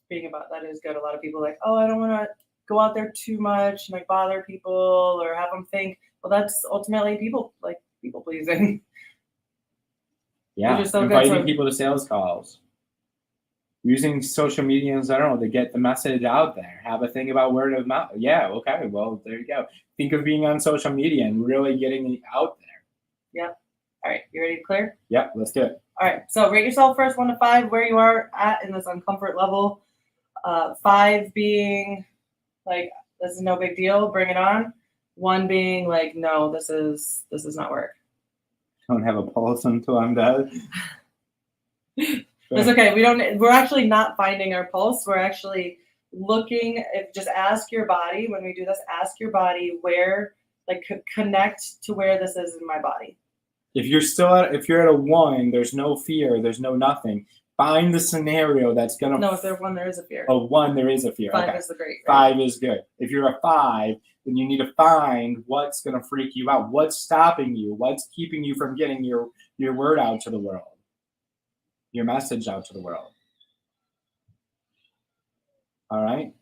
A: Speaking about that is good. A lot of people are like, oh, I don't want to go out there too much and like bother people or have them think. Well, that's ultimately people pleasing.
B: Yeah,
A: Which is so good,
B: inviting
A: so-
B: people to sales calls. Using social media in general to get the message out there. Have a thing about word of mouth. Yeah, okay, well, there you go. Think of being on social media and really getting it out there.
A: Yep. All right, you ready to clear?
B: Yep, let's do it.
A: All right, so rate yourself first, 1 to 5, where you are at in this uncomfort level. 5 being like, this is no big deal, bring it on. 1 being like, no, this is not work.
B: Don't have a pulse until I'm dead.
A: It's okay. We're actually not finding our pulse. We're actually looking. Just ask your body when we do this. Ask your body where, like, connect to where this is in my body.
B: If you're at a 1, there's no fear, there's no nothing. Find the scenario that's gonna.
A: No, if there's 1, there is a fear.
B: A 1, there is a fear.
A: 5
B: Okay.
A: is the great. Right?
B: 5 is good. If you're a 5, then you need to find what's gonna freak you out. What's stopping you? What's keeping you from getting your word out to the world? Your message out to the world. All right.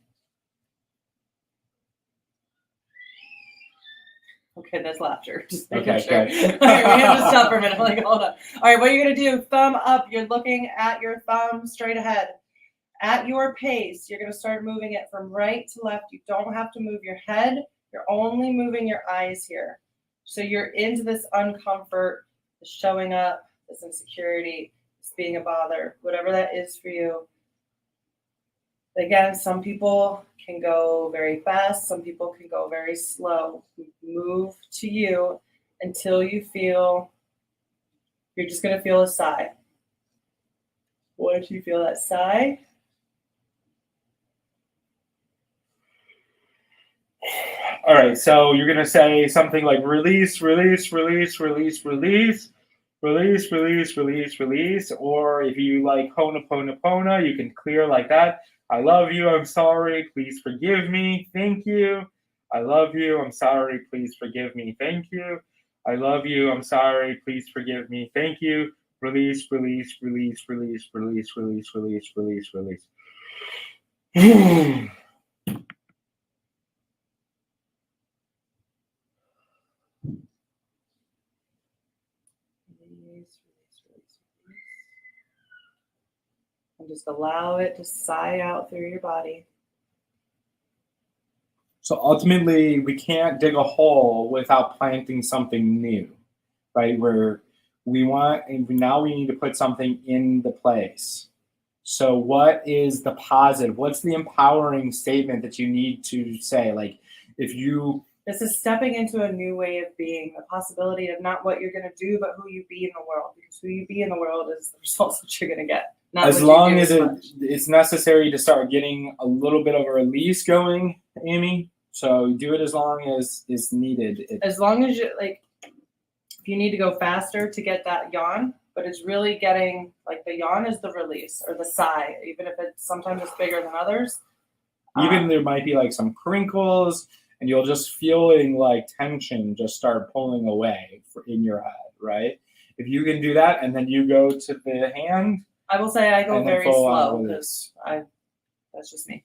A: Okay, that's laughter. Just
B: Okay,
A: making sure.
B: good.
A: All right, we have to stop for a minute. Like, hold on. All right, what are you gonna do? Thumb up. You're looking at your thumb straight ahead. At your pace, you're gonna start moving it from right to left. You don't have to move your head. You're only moving your eyes here. So you're into this uncomfort, this showing up, this insecurity, this being a bother, whatever that is for you. Again, some people can go very fast, some people can go very slow. Move to you until you feel, you're just going to feel a sigh. Once you feel that sigh,
B: All right, so you're gonna say something like release, release, release, release, release, release, release, release, release. Or if you like Ho'oponopono, you can clear like that. I love you, I'm sorry, please forgive me, thank you. I love you, I'm sorry, please forgive me, thank you. I love you, I'm sorry, please forgive me, thank you. Release, release, release, release, release, release, release, release, release.
A: and just allow it to sigh out through your body.
B: So ultimately, we can't dig a hole without planting something new, right? Where we want, and now we need to put something in the place. So what is the positive? What's the empowering statement that you need to say? Like, if you...
A: This is stepping into a new way of being, the possibility of not what you're going to do, but who you be in the world. Because who you be in the world is the results that you're going to get. Not
B: as
A: what you
B: long
A: do
B: as
A: as much.
B: it's necessary to start getting a little bit of a release going, Amy. So do it as long as is needed.
A: As long as you, like, if you need to go faster to get that yawn, but it's really getting, like, the yawn is the release or the sigh, even if it's sometimes it's bigger than others.
B: Even there might be like some crinkles, and you'll just feeling like tension just start pulling away in your head, right? If you can do that, and then you go to the hand.
A: I will say I go
B: and then
A: very
B: full out
A: slow
B: with it.
A: because that's just me.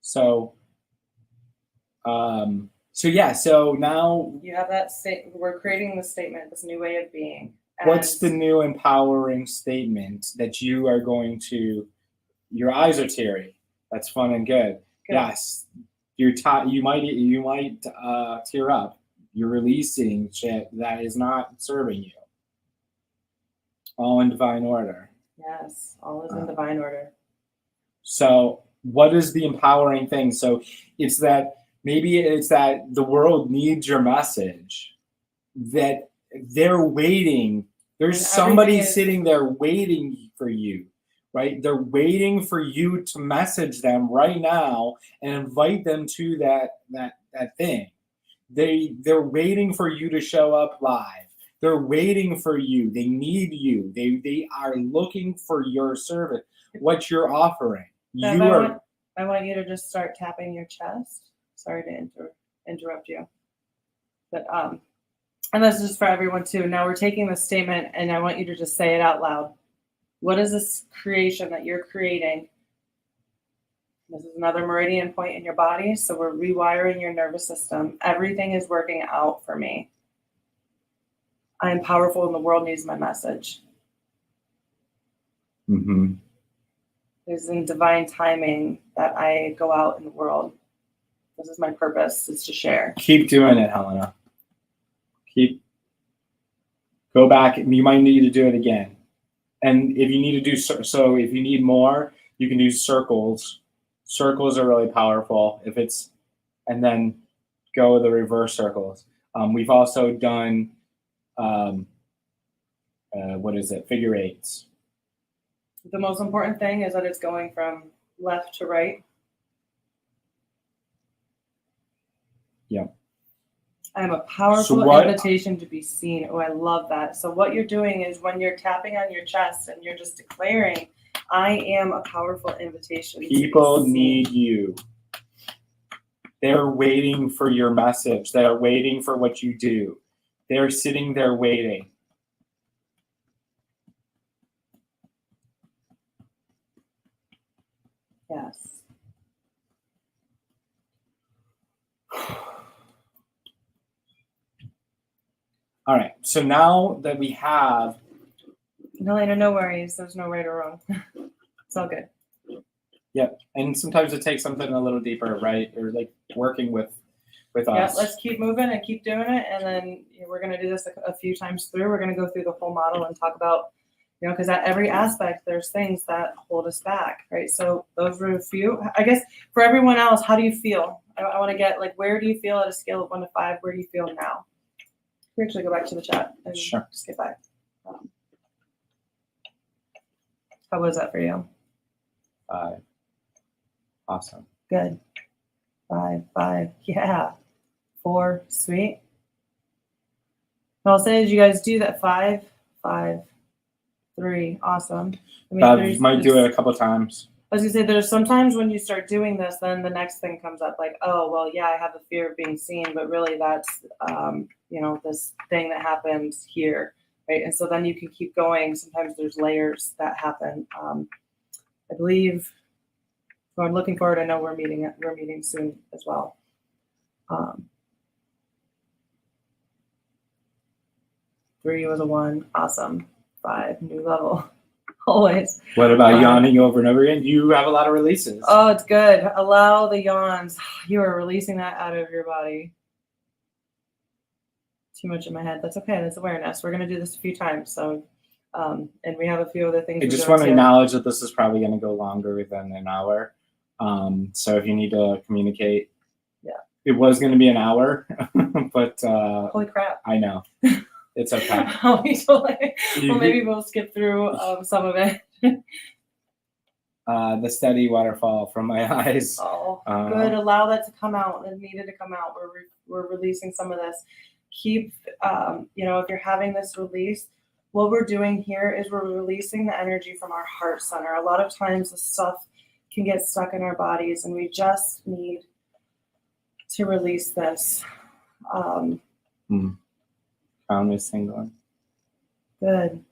B: So yeah, so now
A: You have that we're creating this statement, this new way of being.
B: What's the
A: And
B: new empowering statement that you are going to? Your eyes are teary. That's fun and good.
A: Good.
B: Yes, you might tear up. You're releasing shit that is not serving you. All in divine order.
A: yes, all is in divine order.
B: So, what is the empowering thing? So, it's that maybe it's that the world needs your message. That they're waiting. There's
A: And
B: somebody
A: everything is-
B: sitting there waiting for you, right? They're waiting for you to message them right now and invite them to that thing. They're waiting for you to show up live. They're waiting for you. They need you. They are looking for your service. What you're offering.
A: Bev,
B: You are.
A: I want you to just start tapping your chest. Sorry to interrupt you, but and this is for everyone too. Now we're taking this statement, and I want you to just say it out loud. What is this creation that you're creating? This is another meridian point in your body, so we're rewiring your nervous system. Everything is working out for me. I am powerful, and the world needs my message.
B: Mm-hmm.
A: It is in divine timing that I go out in the world. This is my purpose, is to share.
B: Keep doing it, Helena. Go back. You might need to do it again. And if you need to do so, if you need more, you can do circles. Circles are really powerful. And then go the reverse circles. We've also done, figure eights.
A: The most important thing is that it's going from left to right.
B: Yeah.
A: I am a powerful invitation to be seen. Oh, I love that. So what you're doing is when you're tapping on your chest and you're just declaring, I am a powerful invitation.
B: People need you. They're waiting for your message. They're waiting for what you do. They're sitting there waiting.
A: Yes.
B: All right. So now that we have.
A: No, Lena, no worries. There's no right or wrong. It's all good.
B: Yep. And sometimes it takes something a little deeper, right? Or like working with us.
A: Yeah, let's keep moving and keep doing it. And then we're going to do this a few times through. We're going to go through the whole model and talk about, because at every aspect, there's things that hold us back, right? So those were a few. I guess for everyone else, how do you feel? I want to get, where do you feel at a scale of 1 to 5? Where do you feel now? We actually go back to the chat and just get back. How was that for you?
B: 5. Awesome.
A: Good. 5. Yeah. 4. Sweet. What I'll say is you guys do that 5, 3. Awesome.
B: You might do it a couple times.
A: I was gonna say there's sometimes when you start doing this, then the next thing comes up like, oh, well, yeah, I have the fear of being seen, but really that's, this thing that happens here, right? And so then you can keep going. Sometimes there's layers that happen. I believe, so I'm looking forward. I know we're meeting soon as well. 3 was a 1. Awesome. 5, new level. Always.
B: What about yawning over and over again? You have a lot of releases.
A: Oh, it's good. Allow the yawns. You are releasing that out of your body. Too much in my head. That's okay. That's awareness. We're going to do this a few times. So, and we have a few other things.
B: I just want to acknowledge that this is probably going to go longer than an hour. So if you need to communicate, it was going to be an hour, but
A: holy crap!
B: I know. It's okay.
A: Well, maybe we'll skip through some of it.
B: The steady waterfall from my eyes.
A: Oh, good. Allow that to come out. It needed to come out. We're releasing some of this. Keep, if you're having this release, what we're doing here is we're releasing the energy from our heart center. A lot of times the stuff can get stuck in our bodies, and we just need to release this.
B: Crown is tingling.
A: Good.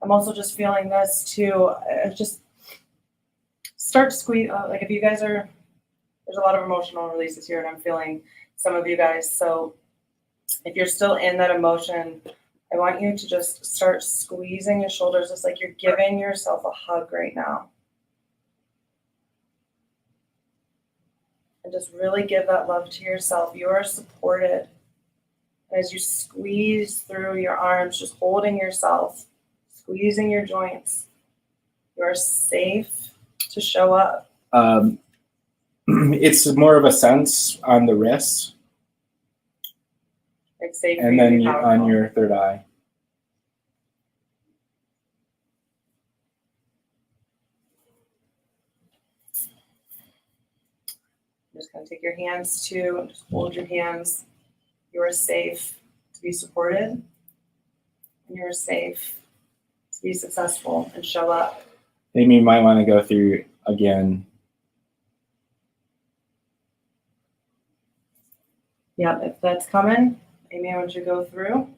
A: I'm also just feeling this too. Just start squeeze. If you guys there's a lot of emotional releases here, and I'm feeling some of you guys. So if you're still in that emotion, I want you to just start squeezing your shoulders. It's like you're giving yourself a hug right now. And just really give that love to yourself. You are supported. As you squeeze through your arms, just holding yourself, squeezing your joints, you are safe to show up.
B: It's more of a sense on the wrist,
A: It's safe for
B: and
A: you to
B: then
A: be
B: on
A: powerful.
B: your third eye.
A: I'm just going to take your hands too, and just hold your hands. You are safe to be supported, and you're safe to be successful and show up.
B: Amy, you might want to go through again.
A: Yep, if that's coming, Amy, I want you to go through.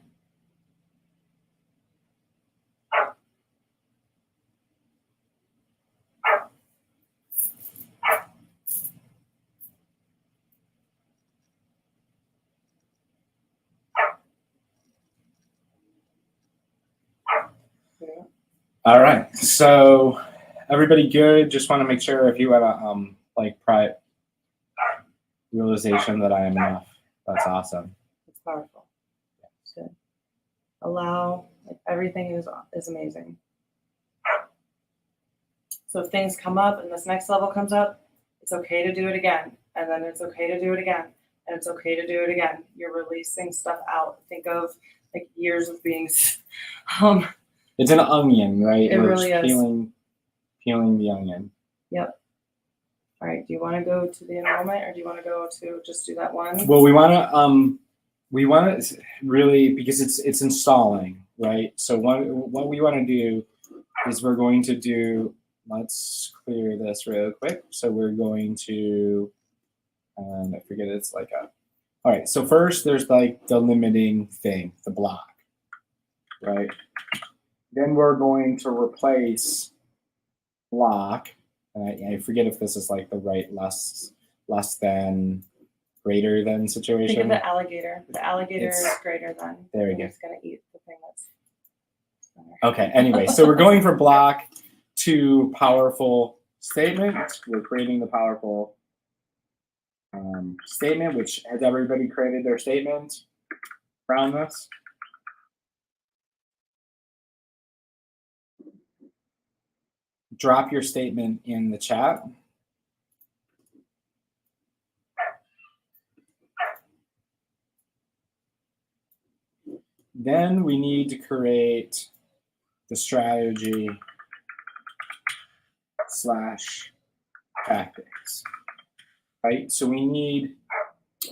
B: All right, so everybody good? Just want to make sure if you have a like private realization that I am enough. That's awesome.
A: It's powerful. Good. Allow, like, everything is amazing. So if things come up and this next level comes up, it's okay to do it again. And then it's okay to do it again. And it's okay to do it again. You're releasing stuff out. Think of like years of being
B: It's an onion, right?
A: It
B: We're
A: really
B: just
A: is.
B: peeling the onion.
A: Yep. All right. Do you want to go to the enrollment, or do you want to go to just do that one?
B: Well, we want to really, because it's installing, right? So what we want to do is we're going to do. Let's clear this real quick. So we're going to, I forget it's like a. All right. So first, there's like the limiting thing, the block, right? Then we're going to replace block. I forget if this is like the right less than, greater than situation.
A: Think of the alligator. The alligator is
B: It's-
A: greater than.
B: there we
A: and
B: go.
A: It's going to eat the thing that's.
B: Okay, anyway, so we're going for block to powerful statement. We're creating the powerful statement, which has everybody created their statement around this? Drop your statement in the chat. Then we need to create the strategy / tactics, right? So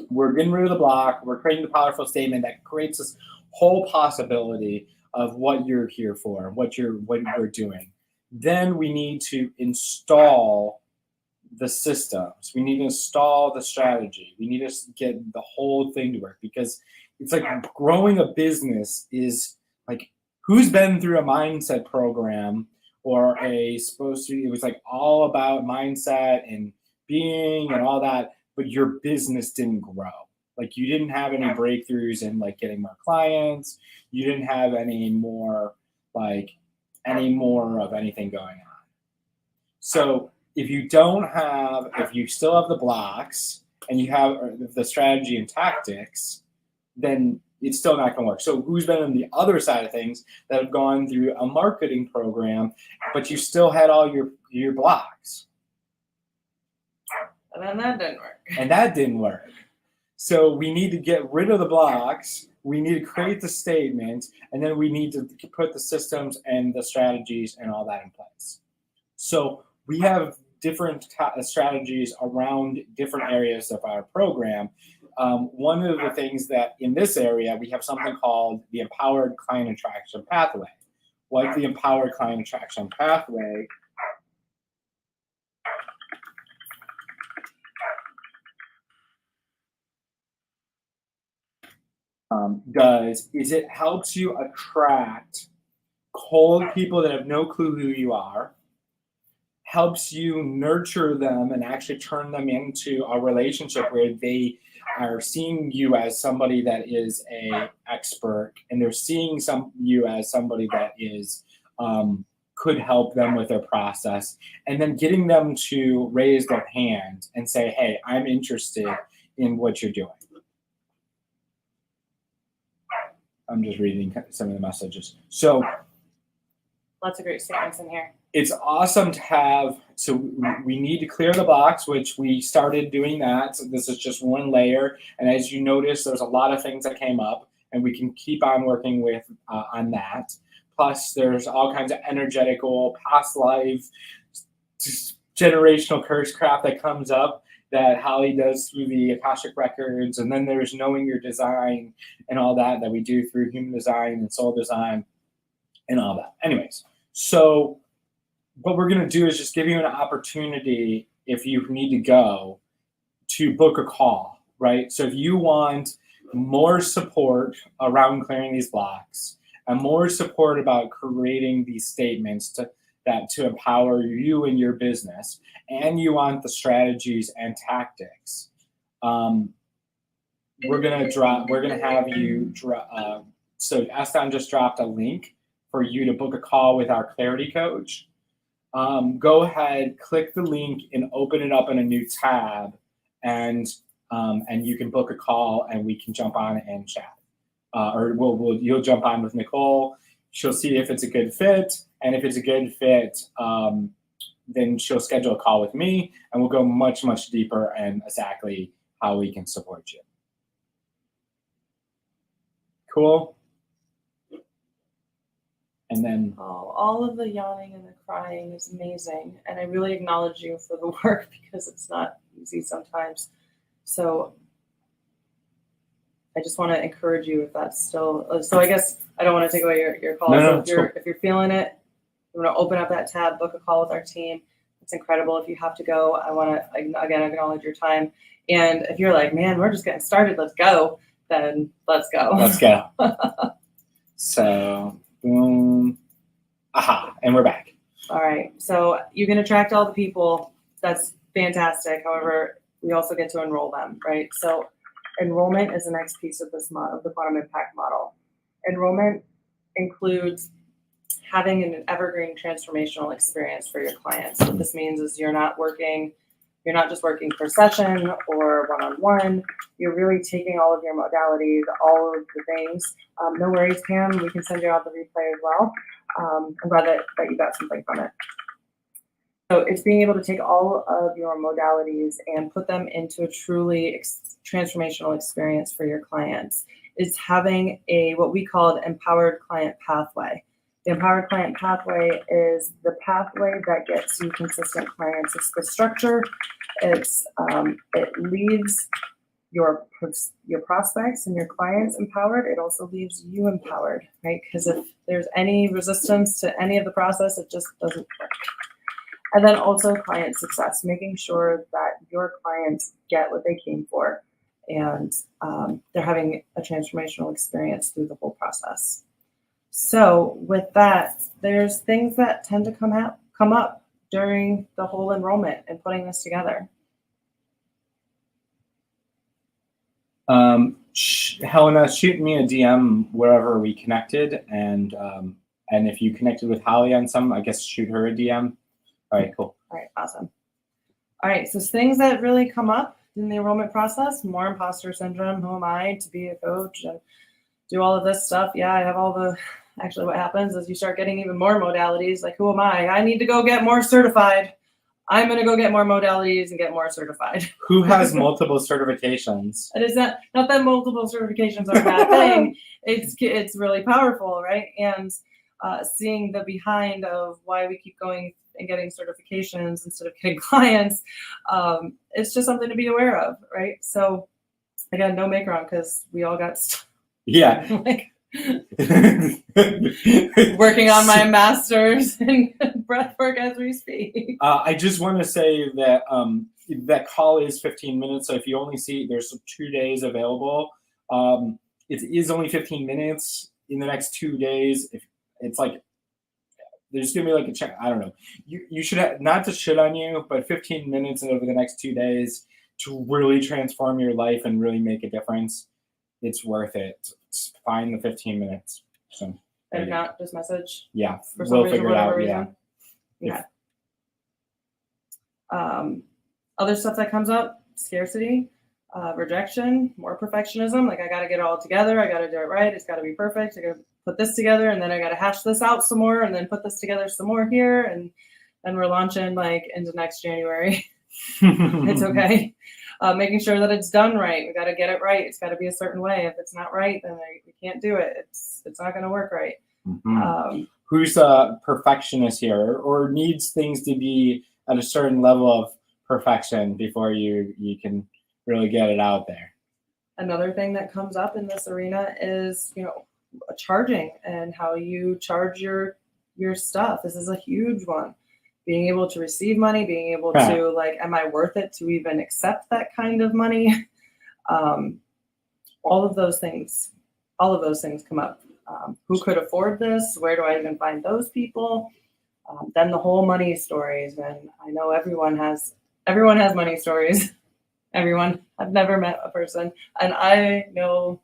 B: we're getting rid of the block. We're creating the powerful statement that creates this whole possibility of what you're here for, what you're doing. Then we need to install the systems. We need to install the strategy. We need to get the whole thing to work, because it's like growing a business is like, who's been through a mindset program or it was like all about mindset and being and all that, but your business didn't grow. Like you didn't have any breakthroughs in like getting more clients. You didn't have any more of anything going on. So if you still have the blocks and you have the strategy and tactics, then it's still not going to work. So who's been on the other side of things that have gone through a marketing program, but you still had all your blocks?
A: And then that didn't work.
B: And that didn't work. So we need to get rid of the blocks. We need to create the statement, and then we need to put the systems and the strategies and all that in place. So we have different strategies around different areas of our program. One of the things that in this area, we have something called the Empowered Client Attraction Pathway. What the Empowered Client Attraction Pathway does is it helps you attract cold people that have no clue who you are, helps you nurture them and actually turn them into a relationship where they are seeing you as somebody that is a expert, and they're seeing you as somebody that is could help them with their process, and then getting them to raise their hand and say, hey, I'm interested in what you're doing. I'm just reading some of the messages. So
A: Lots of great statements in here.
B: it's awesome to have, so we need to clear the box, which we started doing that. So this is just one layer. And as you notice, there's a lot of things that came up, and we can keep on working with on that. Plus, there's all kinds of energetical, past life, generational curse crap that comes up that Holly does through the Akashic Records. And then there's knowing your design and all that we do through human design and soul design and all that. Anyways, so what we're going to do is just give you an opportunity, if you need to go, to book a call, right? So if you want more support around clearing these blocks and more support about creating these statements to empower you and your business, and you want the strategies and tactics, we're going to have you so Eston just dropped a link for you to book a call with our clarity coach. Go ahead, click the link and open it up in a new tab, and you can book a call and we can jump on and chat. Or you'll jump on with Nicole. She'll see if it's a good fit, and if it's a good fit, then she'll schedule a call with me, and we'll go much, much deeper and exactly how we can support you. Cool. And then
A: all of the yawning and the crying is amazing, and I really acknowledge you for the work because it's not easy sometimes. So I just want to encourage you if that's still. So I guess I don't want to take away your call.
B: No,
A: so if you're feeling it, you want to open up that tab, book a call with our team. It's incredible. If you have to go, I want to again acknowledge your time. And if you're like, man, we're just getting started, let's go. Then let's go.
B: Let's go. So. Boom. Aha, and we're back.
A: All right. So you can attract all the people. That's fantastic. However, we also get to enroll them, right? So enrollment is the next piece of this model, of the quantum impact model. Enrollment includes having an evergreen transformational experience for your clients. What this means is you're not just working per session or one-on-one. You're really taking all of your modalities, all of the things. No worries, Pam. We can send you out the replay as well. I'm glad that you got something from it. So it's being able to take all of your modalities and put them into a truly transformational experience for your clients. It's having what we call an empowered client pathway. The empowered client pathway is the pathway that gets you consistent clients. It's the structure. It leaves your prospects and your clients empowered. It also leaves you empowered, right? Because if there's any resistance to any of the process, it just doesn't work. And then also client success, making sure that your clients get what they came for, and they're having a transformational experience through the whole process. So with that, there's things that tend to come up during the whole enrollment and putting this together.
B: Helena, shoot me a DM wherever we connected, and if you connected with Holly on some, I guess shoot her a DM. All right, cool.
A: All right, awesome. All right, so things that really come up in the enrollment process: more imposter syndrome. Who am I to be a coach and do all of this stuff? Yeah, I have all the. Actually, what happens is you start getting even more modalities. Like, who am I? I need to go get more certified. I'm going to go get more modalities and get more certified.
B: Who has multiple certifications?
A: And it's not that multiple certifications are a bad thing. It's really powerful, right? And seeing the behind of why we keep going and getting certifications instead of getting clients, it's just something to be aware of, right? So again, no make wrong, because we all got stuff.
B: Yeah.
A: Working on my master's in breath work as we speak.
B: I just want to say that that call is 15 minutes. So if you only see, there's 2 days available. It is only 15 minutes in the next 2 days. If it's like, there's gonna be like a check. I don't know. You should have, not to shit on you, but 15 minutes over the next 2 days to really transform your life and really make a difference, it's worth it. Find the 15 minutes. So,
A: If not, just message.
B: yeah,
A: For some
B: we'll
A: reason,
B: figure it out.
A: whatever
B: Yeah.
A: reason. Yeah. Other stuff that comes up: scarcity, rejection, more perfectionism. Like, I got to get it all together. I got to do it right. It's got to be perfect. I got to put this together, and then I got to hash this out some more, and then put this together some more here, and then we're launching like into next January. It's okay. Making sure that it's done right. We got to get it right. It's got to be a certain way. If it's not right, then we can't do it. It's not going to work right.
B: Mm-hmm. Who's a perfectionist here, or needs things to be at a certain level of perfection before you can really get it out there?
A: Another thing that comes up in this arena is, charging and how you charge your stuff. This is a huge one. Being able to receive money, being able to, like, am I worth it to even accept that kind of money? All of those things come up. Who could afford this? Where do I even find those people? Then the whole money stories. And I know everyone has money stories. Everyone. I've never met a person, and I know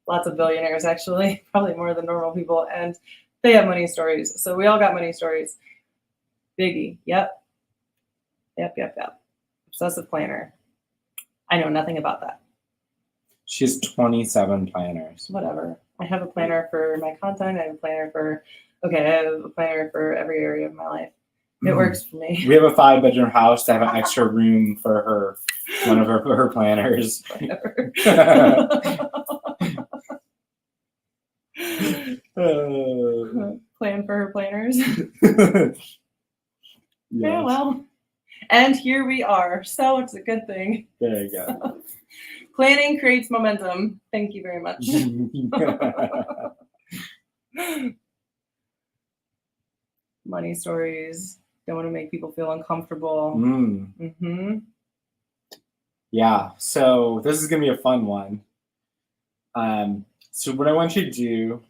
A: lots of billionaires, actually, probably more than normal people, and they have money stories. So we all got money stories. Biggie. Yep. Obsessive planner. I know nothing about that.
B: She has 27 planners.
A: Whatever. I have a planner for my content. I have a planner for every area of my life. It works for me.
B: We have a 5-bedroom house to have an extra room for one of her planners.
A: Plan for her planners.
B: Yes.
A: Yeah, well, and here we are. So it's a good thing.
B: There you go.
A: Planning creates momentum. Thank you very much. Money stories. Don't want to make people feel uncomfortable. Mm-hmm.
B: Yeah, so this is going to be a fun one. So what I want you to do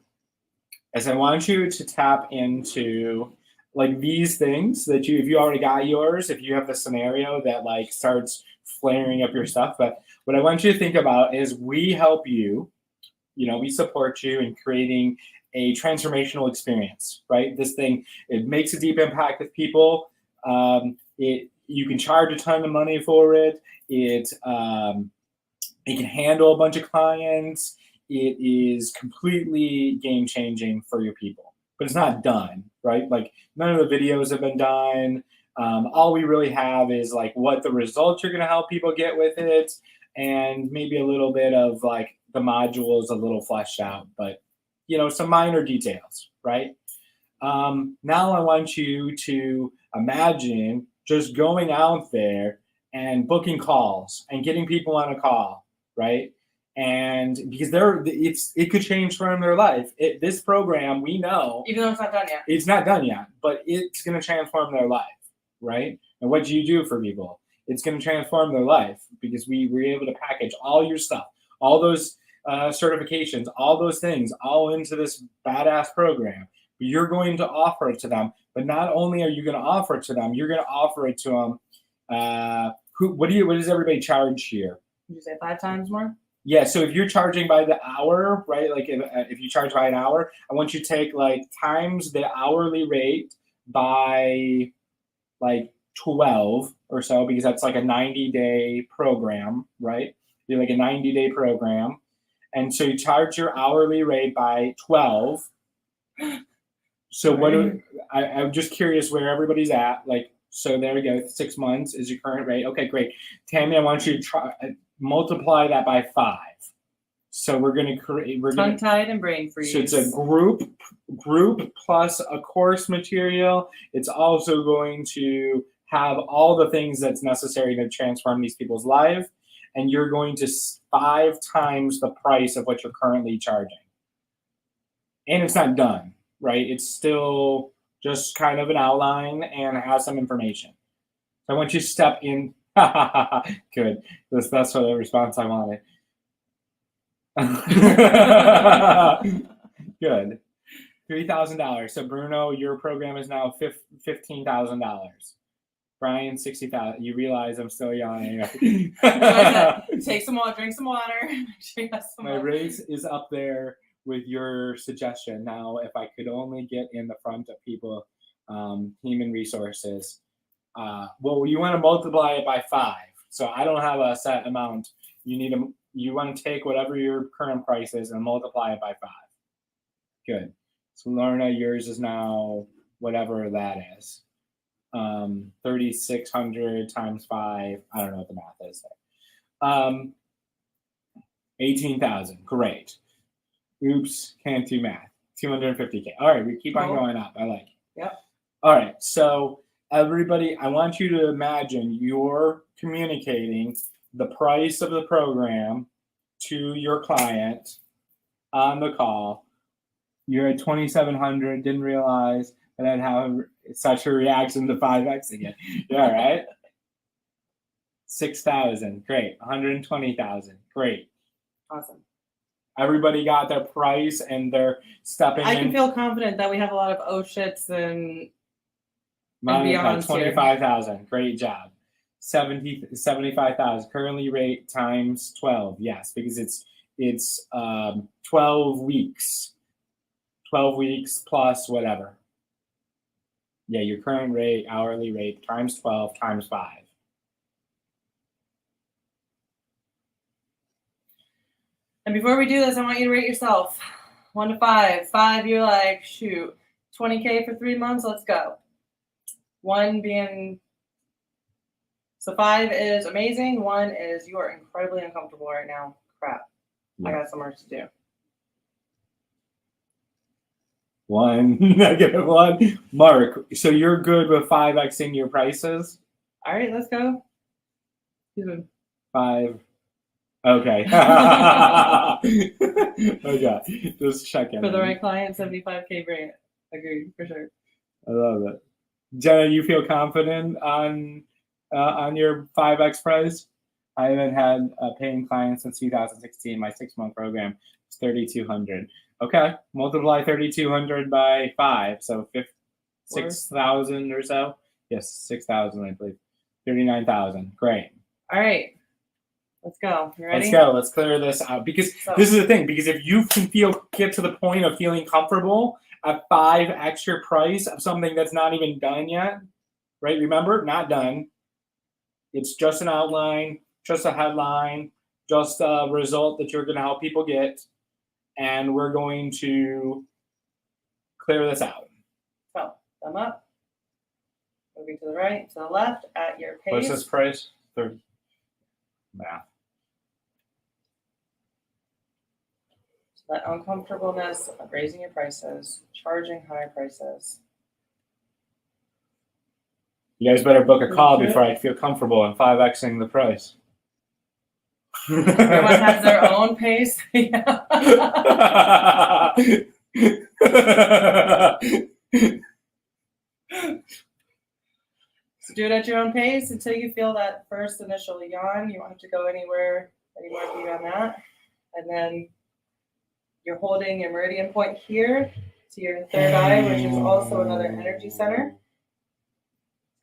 B: is I want you to tap into like these things that if you already got yours, if you have the scenario that like starts flaring up your stuff. But what I want you to think about is we help you, we support you in creating a transformational experience, right? This thing, it makes a deep impact with people. You can charge a ton of money for it. It can handle a bunch of clients. It is completely game changing for your people, but it's not done, right? Like none of the videos have been done. All we really have is like what the results you're going to help people get with it, and maybe a little bit of like the modules a little fleshed out, but some minor details, right? Now I want you to imagine just going out there and booking calls and getting people on a call, right? And because it could transform their life. This program, we know,
A: Even though it's not done yet.
B: It's not done yet, but it's going to transform their life, right? And what do you do for people? It's going to transform their life because we were able to package all your stuff, all those certifications, all those things, all into this badass program. You're going to offer it to them, but not only are you going to offer it to them, you're going to offer it to them. What does everybody charge here?
A: Did you say 5 times more?
B: Yeah, so if you're charging by the hour, right? Like if you charge by an hour, I want you to take like times the hourly rate by like 12 or so, because that's like a 90-day program, right? You're like a 90-day program. And so you charge your hourly rate by 12. So I'm just curious where everybody's at. Like, so there we go. 6 months is your current rate. Okay, great. Tammy, I want you to try multiply that by 5. So we're going to create.
A: Tongue-tied and brain freeze.
B: So it's a group plus a course material. It's also going to have all the things that's necessary to transform these people's life. And you're going to 5 times the price of what you're currently charging. And it's not done, right? It's still just kind of an outline and has some information. So I want you to step in. Good. That's the response I wanted. Good. $3,000. So Bruno, your program is now $15,000 Brian, 60,000. You realize I'm still yawning.
A: Take some water, drink some water. Make sure you have some
B: My
A: water.
B: race is up there with your suggestion. Now, if I could only get in the front of people, human resources, well, you want to multiply it by 5. So I don't have a set amount. You want to take whatever your current price is and multiply it by 5. Good. So Lorna, yours is now whatever that is. 3,600 times 5. I don't know what the math is there. 18,000. Great. Oops, can't do math. 250K. All right, we keep on going up. I like it.
A: Yep.
B: All right, so everybody, I want you to imagine you're communicating the price of the program to your client on the call. You're at 2,700, didn't realize that I'd have such a reaction to 5X again. Yeah, right? 6,000, great. 120,000, great.
A: Awesome.
B: Everybody got their price and they're stepping
A: I
B: in.
A: can feel confident that we have a lot of oh shits and
B: Mine
A: beyond
B: is 25,000. Great job. 75,000. Currently rate times 12. Yes, because it's 12 weeks. 12 weeks plus whatever. Yeah, your current rate, hourly rate times 12 times 5.
A: And before we do this, I want you to rate yourself 1 to 5. 5, you're like, shoot, 20K for 3 months, let's go. 1 being, so 5 is amazing. 1 is you are incredibly uncomfortable right now. Crap.
B: Yeah.
A: I got some work to do.
B: 1, negative 1. Mark, so you're good with 5Xing your prices?
A: All right, let's go.
B: 5. Okay. Okay. Just checking.
A: For the right client, 75K grant. Agreed, for sure.
B: I love it. Jenna, you feel confident on your 5X price? I haven't had a paying client since 2016. My 6-month program is 3,200. Okay, multiply 3,200 by 5, so 6,000 or so. Yes, 6,000, I believe. 39,000. Great.
A: All right, let's go. You ready?
B: Let's go. Let's clear this out because this is the thing. Because if you can get to the point of feeling comfortable at 5X your price of something that's not even done yet, right? Remember, not done. It's just an outline, just a headline, just a result that you're going to help people get. And we're going to clear this out.
A: So, thumb up. Moving to the right, to the left, at your pace.
B: What's this price? 30. Math.
A: So that uncomfortableness of raising your prices, charging high prices.
B: You guys better book a call before I feel comfortable in 5Xing the price.
A: Everyone has their own pace. So do it at your own pace until you feel that first initial yawn. You don't have to go anywhere beyond that. And then you're holding your meridian point here to your third eye, which is also another energy center.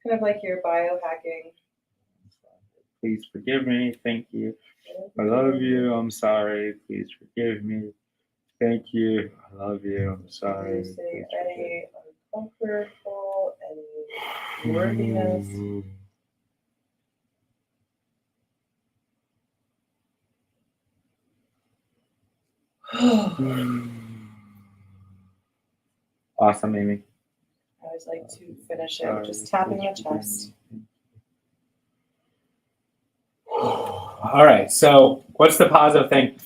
A: Kind of like your biohacking.
B: Please forgive me. Thank you. I love you. I'm sorry. Please forgive me. Thank you. I love you. I'm sorry.
A: Releasing any uncomfortable, any worthiness.
B: Awesome, Amy.
A: I always like to finish it with just tapping the chest.
B: All right. So, what's the positive thing?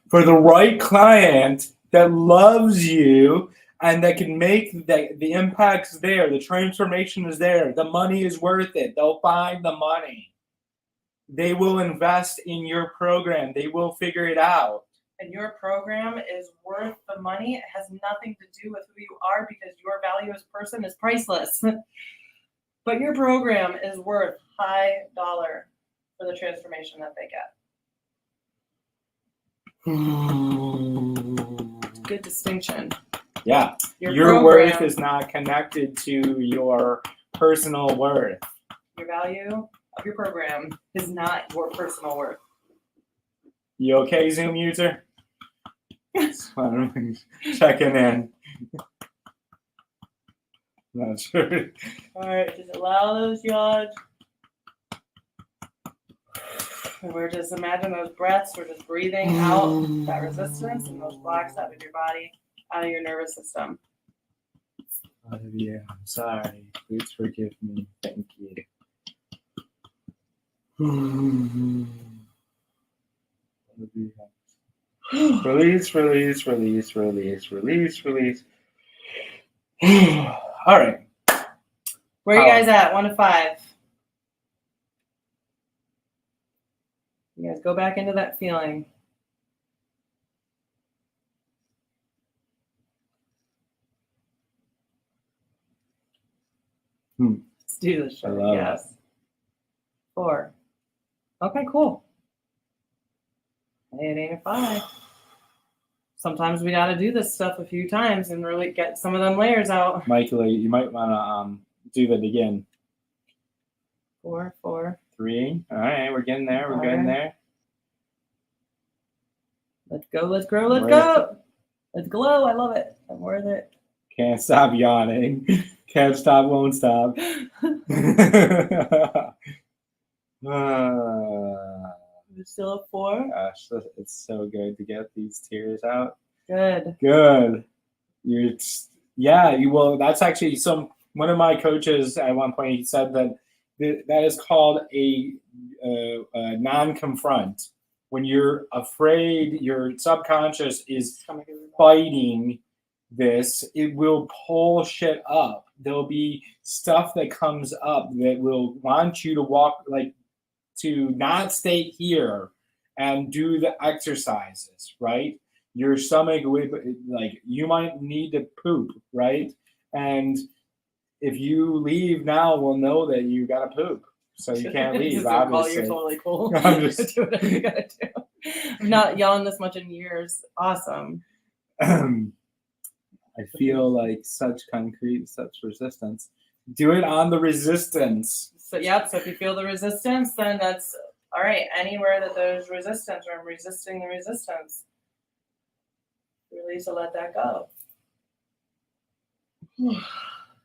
B: For the right client that loves you and that can make the impact's there, the transformation is there, the money is worth it. They'll find the money. They will invest in your program. They will figure it out.
A: And your program is worth the money. It has nothing to do with who you are because your value as a person is priceless. But your program is worth high dollar for the transformation that they get. Good distinction.
B: Yeah. Your worth is not connected to your personal worth.
A: Your value of your program is not your personal worth.
B: You okay, Zoom user? Checking in. Not sure.
A: All right, just allow those yawns. And we're just imagine those breaths. We're just breathing out that resistance and those blocks out of your body, out of your nervous system.
B: Yeah, I'm sorry. Please forgive me. Thank you. Release, release, release, release, release, release. All right.
A: Where are you guys at? 1 to 5. You guys go back into that feeling. Let's do this
B: I
A: shit.
B: love
A: Yes. 4. Okay, cool. It ain't a 5. Sometimes we got to do this stuff a few times and really get some of them layers out.
B: Michael, you might want to do that again.
A: 4, 4.
B: 3. All right, we're getting there. We're getting there.
A: Let's go. Let's grow. Let's go. Let's glow. I love it. I'm worth it.
B: Can't stop yawning. Can't stop, won't stop.
A: You're still a 4.
B: Gosh, it's so good to get these tears out.
A: Good.
B: Good. Well, that's actually one of my coaches at one point, he said that is called a non-confront. When you're afraid, your subconscious is fighting this, it will pull shit up. There'll be stuff that comes up that will want you to to not stay here and do the exercises, right? Your stomach, you might need to poop, right? And if you leave now, we'll know that you got to poop. So you can't leave, obviously.
A: You're totally cool.
B: I'm just
A: do whatever you gotta do. I've not yawned this much in years. Awesome.
B: I feel like such concrete, such resistance. Do it on the resistance.
A: So if you feel the resistance, then that's all right. Anywhere that there's resistance, or I'm resisting the resistance, release or let that go.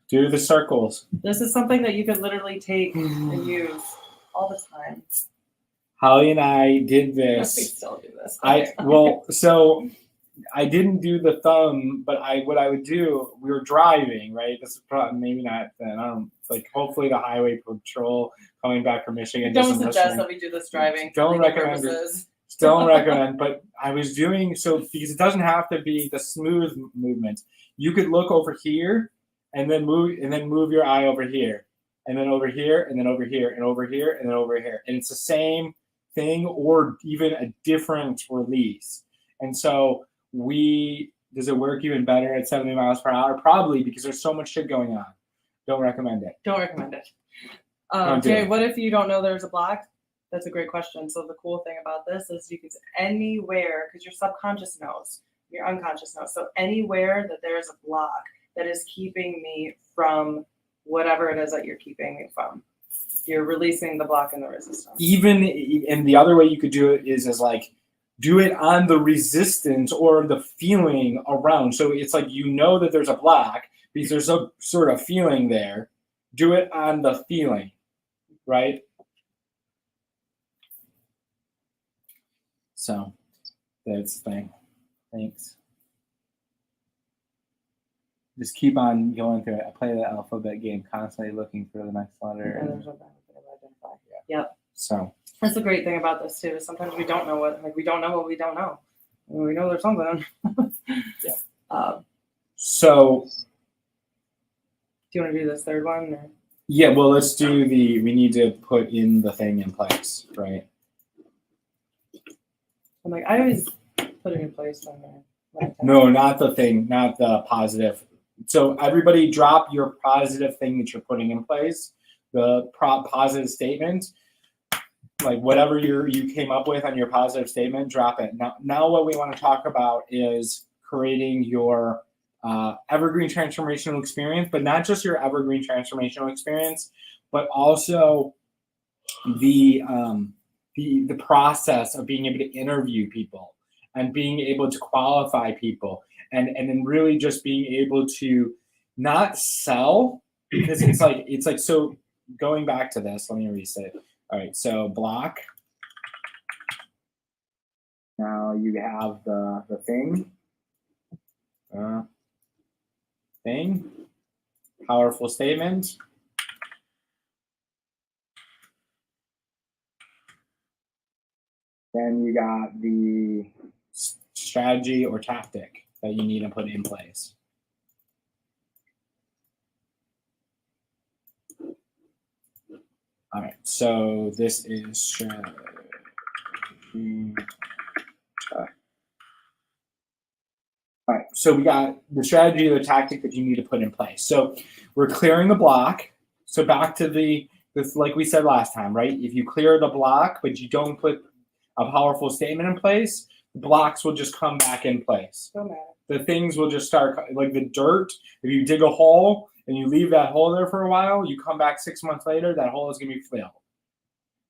B: Do the circles.
A: This is something that you could literally take and use all the time.
B: Holly and I did this.
A: We still do this.
B: So I didn't do the thumb, but what I would do, we were driving, right? This is probably maybe not then. Hopefully the highway patrol coming back from Michigan.
A: Don't suggest that we do this driving.
B: Don't recommend
A: purposes.
B: Don't recommend, but I was doing so because it doesn't have to be the smooth movement. You could look over here and then move your eye over here, and then over here, and then over here, and over here, and then over here. And it's the same thing or even a different release. And so does it work even better at 70 miles per hour? Probably, because there's so much shit going on. Don't recommend it.
A: Don't recommend it. Jay, what if you don't know there's a block? That's a great question. So the cool thing about this is you can anywhere, because your subconscious knows, your unconscious knows. So anywhere that there is a block that is keeping me from whatever it is that you're keeping me from, you're releasing the block and the resistance.
B: And the other way you could do it is do it on the resistance or the feeling around. So it's like that there's a block because there's a sort of feeling there. Do it on the feeling, right? So that's the thing. Thanks. Just keep on going through it. I play the alphabet game, constantly looking for the next letter.
A: Yep.
B: So
A: that's the great thing about this too. Is sometimes we don't know we don't know what we don't know. We know there's something.
B: Yeah. So
A: do you want to do this third one? Or?
B: Yeah. Well, let's do we need to put in the thing in place, right?
A: I always put it in place on there.
B: No, not the thing, not the positive. So everybody drop your positive thing that you're putting in place, the positive statement, whatever you came up with on your positive statement, drop it. Now what we want to talk about is creating your evergreen transformational experience, but not just your evergreen transformational experience, but also the process of being able to interview people and being able to qualify people, and then really just being able to not sell, because it's like so going back to this, let me reset. All right, so block. Now you have the thing. Powerful statement. Then you got the strategy or tactic that you need to put in place. All right, so this is strategy. All right, so we got the strategy or the tactic that you need to put in place. So we're clearing the block. So back to this, like we said last time, right? If you clear the block, but you don't put a powerful statement in place, the blocks will just come back in place. The things will just start, like the dirt. If you dig a hole and you leave that hole there for a while, you come back 6 months later, that hole is going to be filled.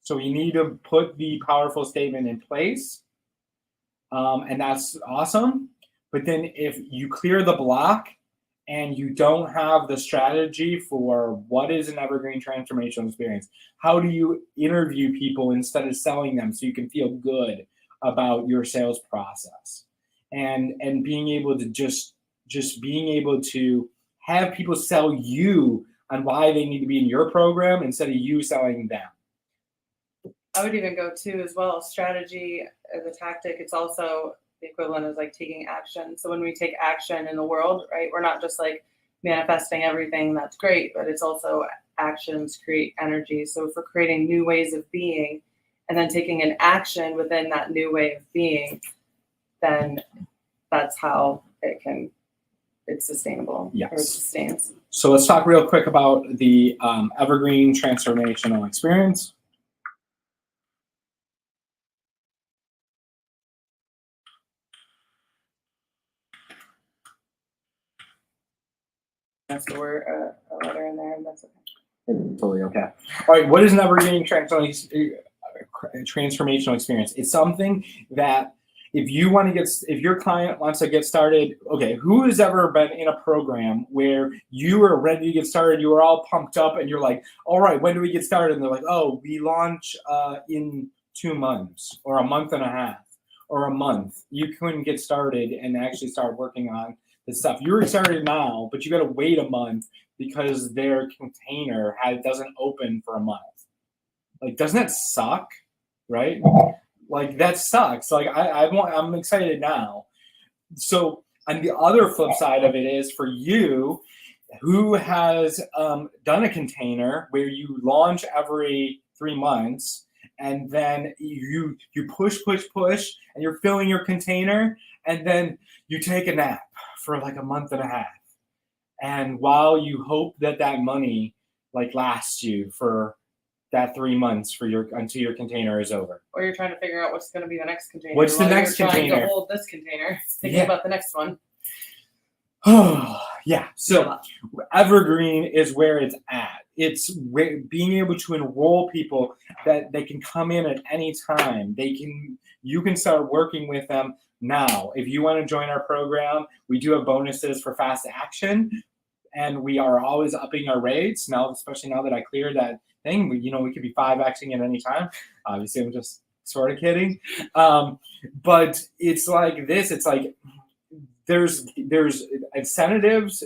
B: So you need to put the powerful statement in place, and that's awesome. But then if you clear the block and you don't have the strategy for what is an evergreen transformational experience, how do you interview people instead of selling them so you can feel good about your sales process? And being able to just being able to have people sell you on why they need to be in your program instead of you selling them.
A: I would even go to as well strategy as a tactic. It's also the equivalent of like taking action. So when we take action in the world, right, we're not just like manifesting everything that's great, but it's also actions create energy. So if we're creating new ways of being and then taking an action within that new way of being, then that's how it's sustainable.
B: Yes.
A: Or it sustains.
B: So let's talk real quick about the evergreen transformational experience.
A: That's the word, a letter in there, and that's okay.
B: It's totally okay. All right, what is an evergreen transformational experience? It's something that if your client wants to get started, okay, who has ever been in a program where you were ready to get started, you were all pumped up, and you're like, all right, when do we get started? And they're like, oh, we launch in 2 months or a month and a half or a month. You couldn't get started and actually start working on the stuff. You're started now, but you got to wait a month because their container doesn't open for a month. Like, doesn't that suck? Right? Like, that sucks. Like, I'm excited now. So, and the other flip side of it is for you, who has done a container where you launch every 3 months, and then you push, and you're filling your container, and then you take a nap for like a month and a half. And while you hope that money like lasts you for that 3 months until your container is over.
A: Or you're trying to figure out what's going to be the next container.
B: What's the next
A: you're
B: container?
A: Trying to hold this container. Thinking about the next one.
B: Oh, yeah. So evergreen is where it's at. It's being able to enroll people that they can come in at any time. You can start working with them now. If you want to join our program, we do have bonuses for fast action, and we are always upping our rates now, especially now that I cleared that thing. We could be 5Xing at any time. Obviously, I'm just sort of kidding. But it's like this. It's like there's incentives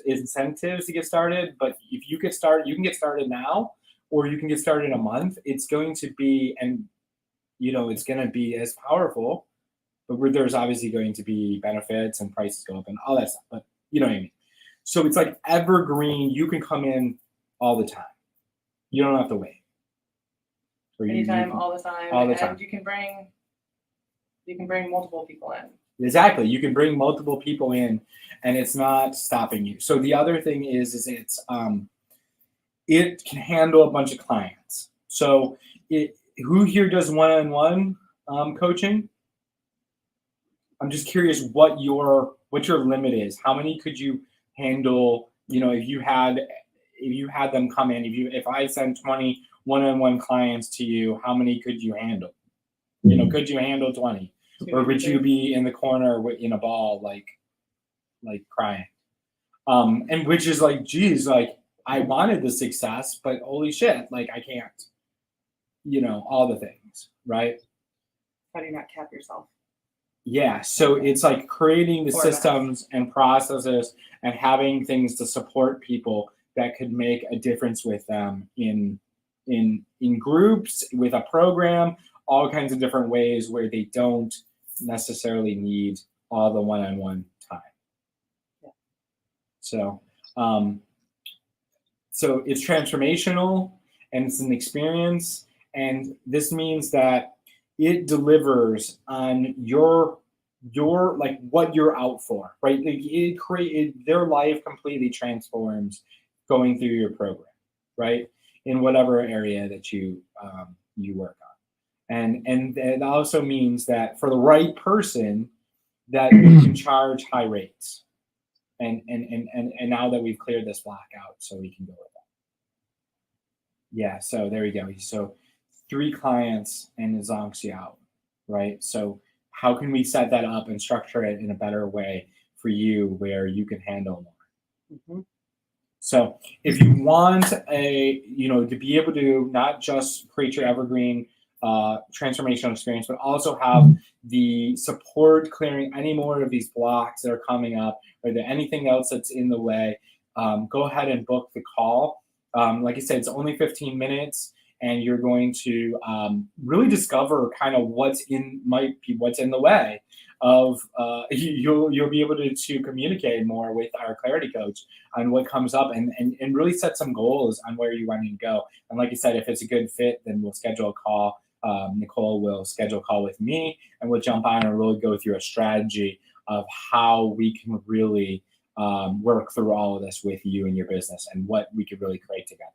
B: to get started. But if you get started, you can get started now, or you can get started in a month. It's going to be, and it's going to be as powerful. But there's obviously going to be benefits and prices go up and all that stuff. But you know what I mean. So it's like evergreen. You can come in all the time. You don't have to wait.
A: Anytime, all the time.
B: All the time.
A: And you can bring multiple people in.
B: Exactly. You can bring multiple people in, and it's not stopping you. So the other thing is it's it can handle a bunch of clients. So who here does one-on-one coaching? I'm just curious what your limit is. How many could you handle? If you had if you had them come in, if I send 20 one-on-one clients to you, how many could you handle? You know, could you handle 20? Or would you be in the corner in a ball, like crying? And which is like, geez, like I wanted the success, but holy shit, like I can't, you know, all the things, right?
A: How do you not cap yourself?
B: Yeah. So it's like creating the
A: Format.
B: systems and processes and having things to support people that could make a difference with them in groups, with a program, all kinds of different ways where they don't necessarily need all the one-on-one time.
A: Yeah.
B: So, so it's transformational and it's an experience, and this means that it delivers on your like what you're out for, right? Like it created their life completely transforms going through your program, right? In whatever area that you work on, and it also means that for the right person, that you can charge high rates, and now that we've cleared this block out, so we can go with that. Yeah, so there we go. So 3 clients and it zonks you out, right? So how can we set that up and structure it in a better way for you where you can handle more?
A: Mm-hmm.
B: So if you want to be able to not just create your evergreen transformational experience, but also have the support clearing any more of these blocks that are coming up, or there anything else that's in the way, go ahead and book the call. Like I said, it's only 15 minutes, and you're going to really discover kind of what's in the way of you'll be able to communicate more with our clarity coach on what comes up, and really set some goals on where you want to go. And like I said, if it's a good fit, then we'll schedule a call. Nicole will schedule a call with me, and we'll jump on and really go through a strategy of how we can really work through all of this with you and your business, and what we could really create together.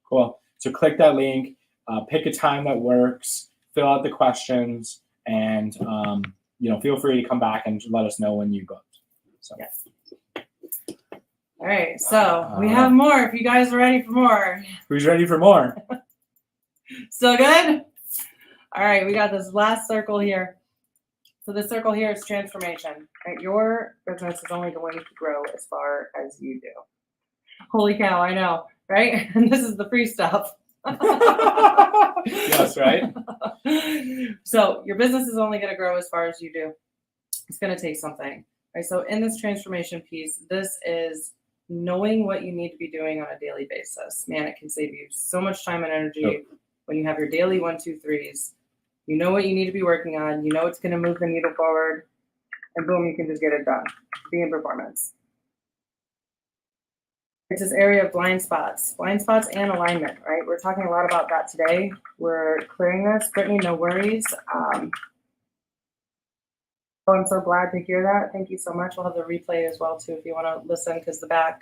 B: Cool. So click that link, pick a time that works, fill out the questions, and feel free to come back and let us know when you booked. So.
A: Yes. All right. So we have more. If you guys are ready for more.
B: Who's ready for more?
A: Still good? All right. We got this last circle here. So this circle here is transformation. Right? Your business is only going to grow as far as you do. Holy cow, I know, right? And this is the free stuff.
B: Yes, right?
A: So your business is only going to grow as far as you do. It's going to take something. Right? So in this transformation piece, this is knowing what you need to be doing on a daily basis. Man, it can save you so much time and energy when you have your daily 1, 2, 3s. You know what you need to be working on. You know it's going to move the needle forward. And boom, you can just get it done. Be in performance. It's this area of blind spots and alignment, right? We're talking a lot about that today. We're clearing this. Brittany, no worries. I'm so glad to hear that. Thank you so much. We'll have the replay as well, too, if you want to listen, because the back,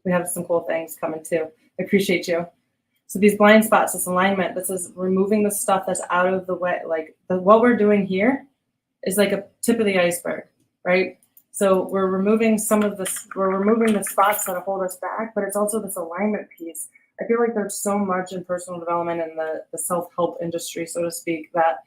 A: we have some cool things coming, too. I appreciate you. So these blind spots, this alignment, this is removing the stuff that's out of the way. Like what we're doing here is like a tip of the iceberg, right? So we're removing we're removing the spots that hold us back, but it's also this alignment piece. I feel like there's so much in personal development and the self-help industry, so to speak, that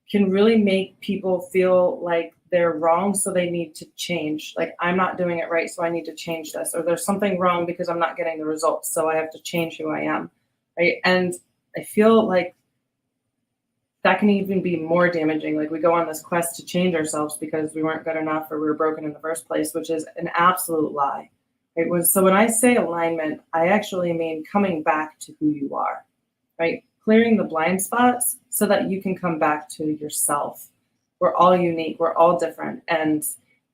A: can really make people feel like they're wrong, so they need to change. Like, I'm not doing it right, so I need to change this. Or there's something wrong because I'm not getting the results, so I have to change who I am, right? And I feel like that can even be more damaging. Like, we go on this quest to change ourselves because we weren't good enough or we were broken in the first place, which is an absolute lie. So when I say alignment, I actually mean coming back to who you are, right? Clearing the blind spots so that you can come back to yourself. We're all unique. We're all different. And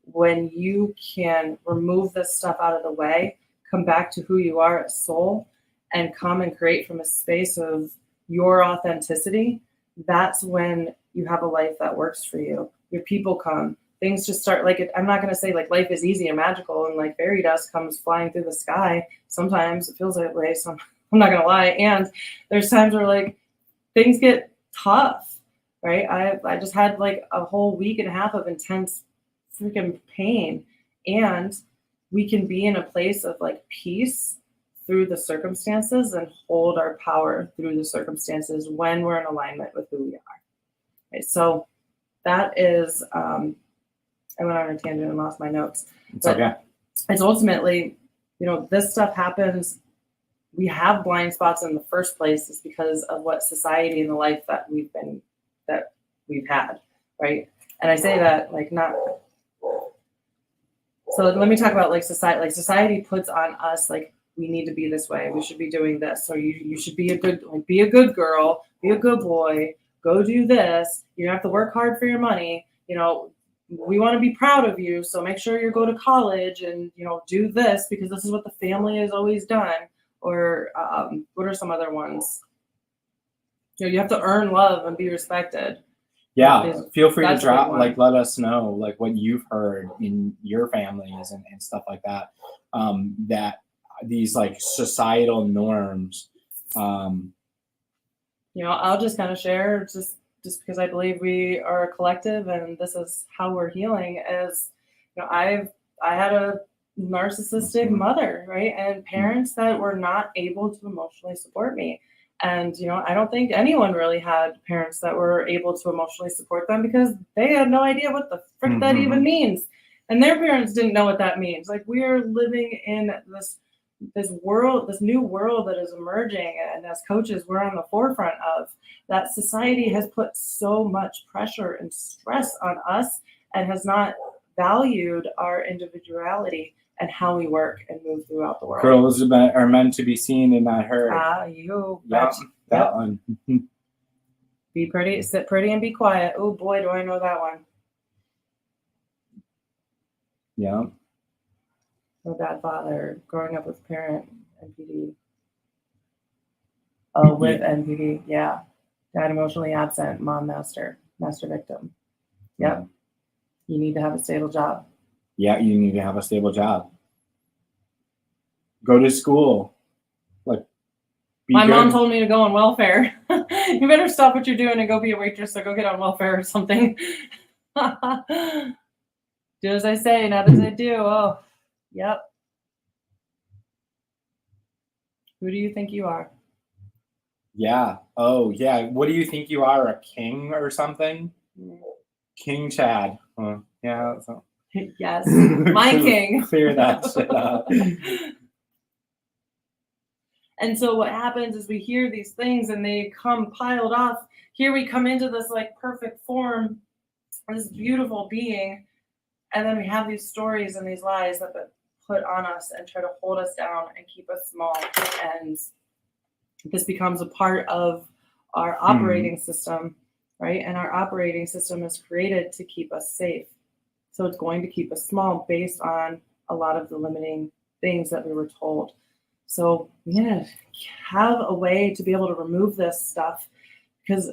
A: when you can remove this stuff out of the way, come back to who you are as soul, and come and create from a space of your authenticity, that's when you have a life that works for you. Your people come. Things just start, like, I'm not going to say like life is easy and magical and like fairy dust comes flying through the sky. Sometimes it feels that way. So I'm not going to lie. And there's times where like things get tough, right? I just had like a whole week and a half of intense freaking pain. And we can be in a place of like peace through the circumstances and hold our power through the circumstances when we're in alignment with who we are. Okay, so that is, I went on a tangent and lost my notes.
B: It's okay.
A: It's ultimately, you know, this stuff happens. We have blind spots in the first place is because of what society and the life that we've had, right? And I say that like not. So let me talk about like society. Like society puts on us like we need to be this way. We should be doing this. So you should be a good girl, be a good boy, go do this. You don't have to work hard for your money. You know, we want to be proud of you. So make sure you go to college and, you know, do this because this is what the family has always done. Or what are some other ones? You know, you have to earn love and be respected.
B: Yeah, feel free to
A: That's a
B: drop,
A: big one.
B: like, let us know, like, what you've heard in your families and stuff like that. That these, like, societal norms.
A: You know, I'll just kind of share just because I believe we are a collective and this is how we're healing is, you know, I had a narcissistic mother, right? And parents that were not able to emotionally support me. And, you know, I don't think anyone really had parents that were able to emotionally support them because they had no idea what the frick that even means. And their parents didn't know what that means. Like we are living in this world, this new world that is emerging. And as coaches, we're on the forefront of that. Society has put so much pressure and stress on us and has not valued our individuality and how we work and move throughout the world.
B: Girls are meant to be seen and not heard.
A: You
B: Yeah,
A: bet.
B: that one.
A: Be pretty, sit pretty, and be quiet. Oh boy, do I know that one.
B: Yeah.
A: No bad father, growing up with parent, NPD. Oh, with NPD, yeah. Dad emotionally absent, mom master victim. Yep. You need to have a stable job.
B: Yeah, you need to have a stable job. Go to school. Like,
A: my mom told me to go on welfare. You better stop what you're doing and go be a waitress or go get on welfare or something. Do as I say, not as I do. Oh, yep. Who do you think you are?
B: Yeah. Oh, yeah. What do you think you are? A king or something? King Chad. Yeah. So.
A: Yes. My king.
B: Clear that shit up.
A: And so what happens is we hear these things and they come piled off. Here we come into this like perfect form, this beautiful being. And then we have these stories and these lies that put on us and try to hold us down and keep us small. And this becomes a part of our operating system, right? And our operating system is created to keep us safe. So it's going to keep us small based on a lot of the limiting things that we were told. So we're going to have a way to be able to remove this stuff because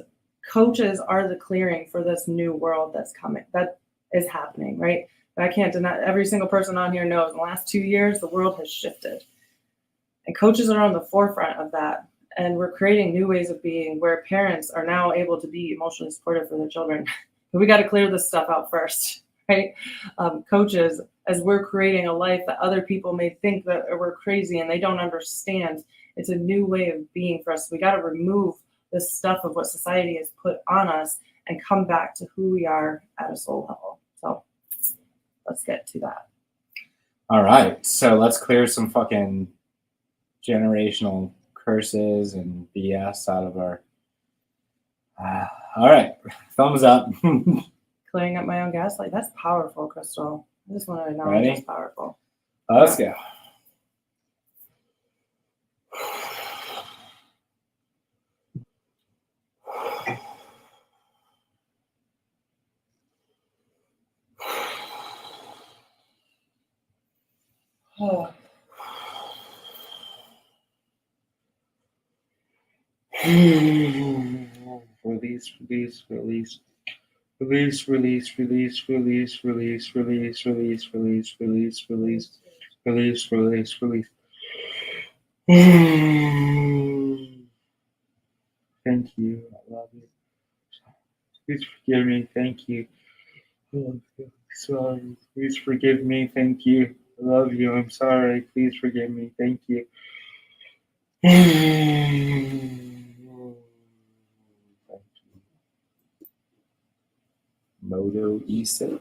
A: coaches are the clearing for this new world that's coming, that is happening, right? But I can't deny, every single person on here knows in the last 2 years, the world has shifted. And coaches are on the forefront of that. And we're creating new ways of being where parents are now able to be emotionally supportive for their children. But we got to clear this stuff out first, right? Coaches, as we're creating a life that other people may think that we're crazy and they don't understand, it's a new way of being for us. We got to remove this stuff of what society has put on us and come back to who we are at a soul level. So let's get to that.
B: All right. So let's clear some fucking generational curses and BS out of our. All right. Thumbs up.
A: Clearing up my own gaslight. That's powerful, Crystal. I just want to know
B: Ready?
A: it's powerful.
B: Let's go.
A: Oh.
B: Release, release, release. Release, release, release, release, release, release, release, release, release, release, release, release, release. Thank you. I love you. Please forgive me. Thank you. Oh, sorry. Please forgive me. Thank you. I love you. I'm sorry. Please forgive me. Thank you. Moto E6.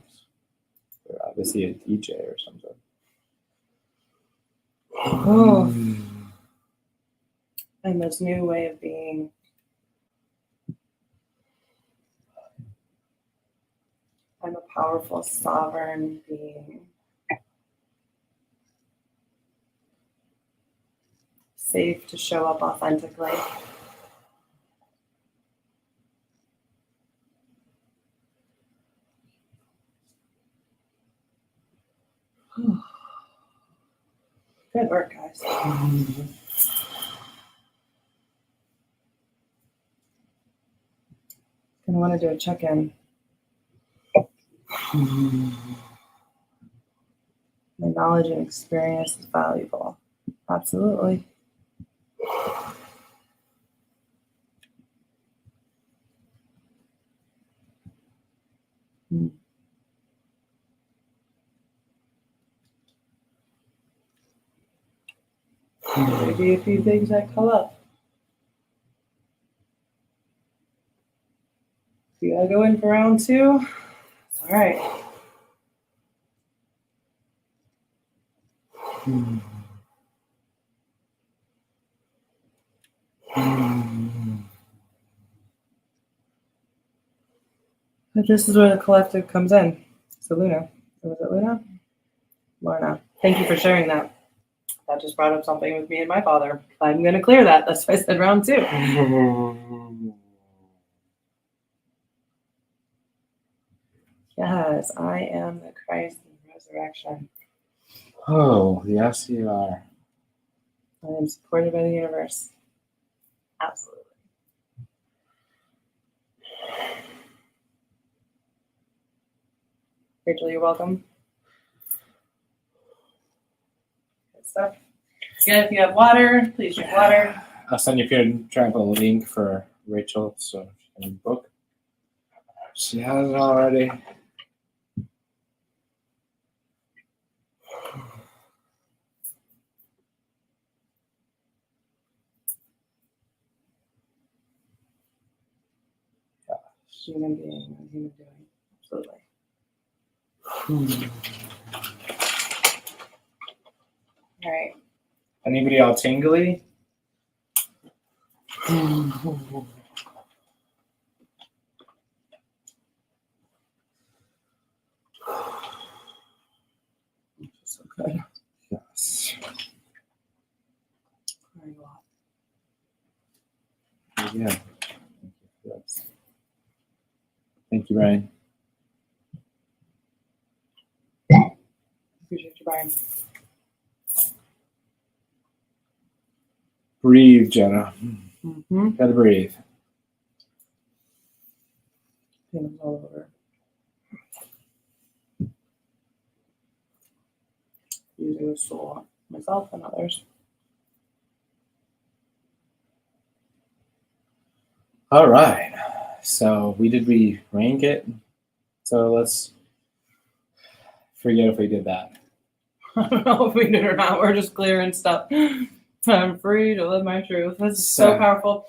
B: They're obviously a DJ or something.
A: Oh. And this new way of being. I'm a powerful, sovereign being. Safe to show up authentically. Good work, guys. Gonna want to do a check-in. My knowledge and experience is valuable. Absolutely. Maybe a few things that come up. You gotta go in for round 2. All right. But this is where the collective comes in. So Luna, was it Luna? Lorna, thank you for sharing that. That just brought up something with me and my father. I'm going to clear that. That's why I said round 2. Yes, I am the Christ and resurrection.
B: Oh, yes, you are.
A: I am supported by the universe. Absolutely. Rachel, you're welcome. Good stuff. Again, if you have water, please drink water.
B: I'll send you if you're trying to put a link for Rachel, so she can book. She has it already.
A: Human being, human doing. Absolutely. All right.
B: Anybody all tingly?
A: So good.
B: Yes.
A: Very well.
B: Yeah. Thank you, Ryan.
A: Appreciate you, Brian.
B: Breathe, Jenna.
A: Mm-hmm.
B: Gotta breathe.
A: Pain all over. Using this tool myself and others.
B: All right. So we rank it. So let's forget if we did that.
A: I don't know if we did or not. We're just clearing stuff. I'm free to live my truth. This is so powerful.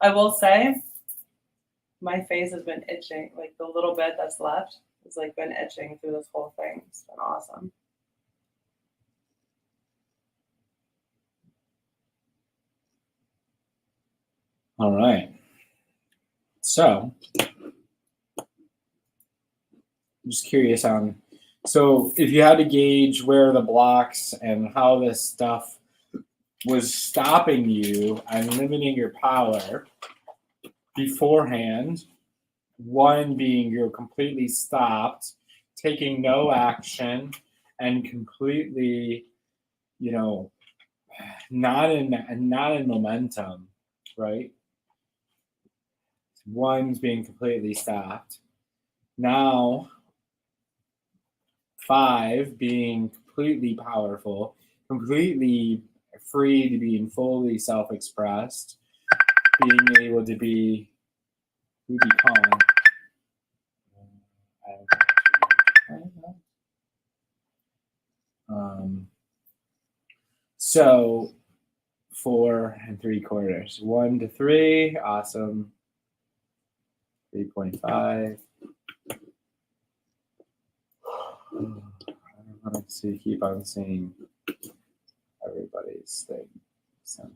A: I will say, my face has been itching. Like the little bit that's left has like been itching through this whole thing. It's been awesome.
B: All right. So, I'm just curious on, so if you had to gauge where the blocks and how this stuff was stopping you and limiting your power beforehand, one being you're completely stopped, taking no action, and completely, not in momentum, right? One's being completely stopped. Now, 5 being completely powerful, completely free to be fully self-expressed, being able to be who be calling. I don't know. So 4 3/4. 1 to 3. Awesome. 3.5. I want to keep on seeing everybody's thing. So,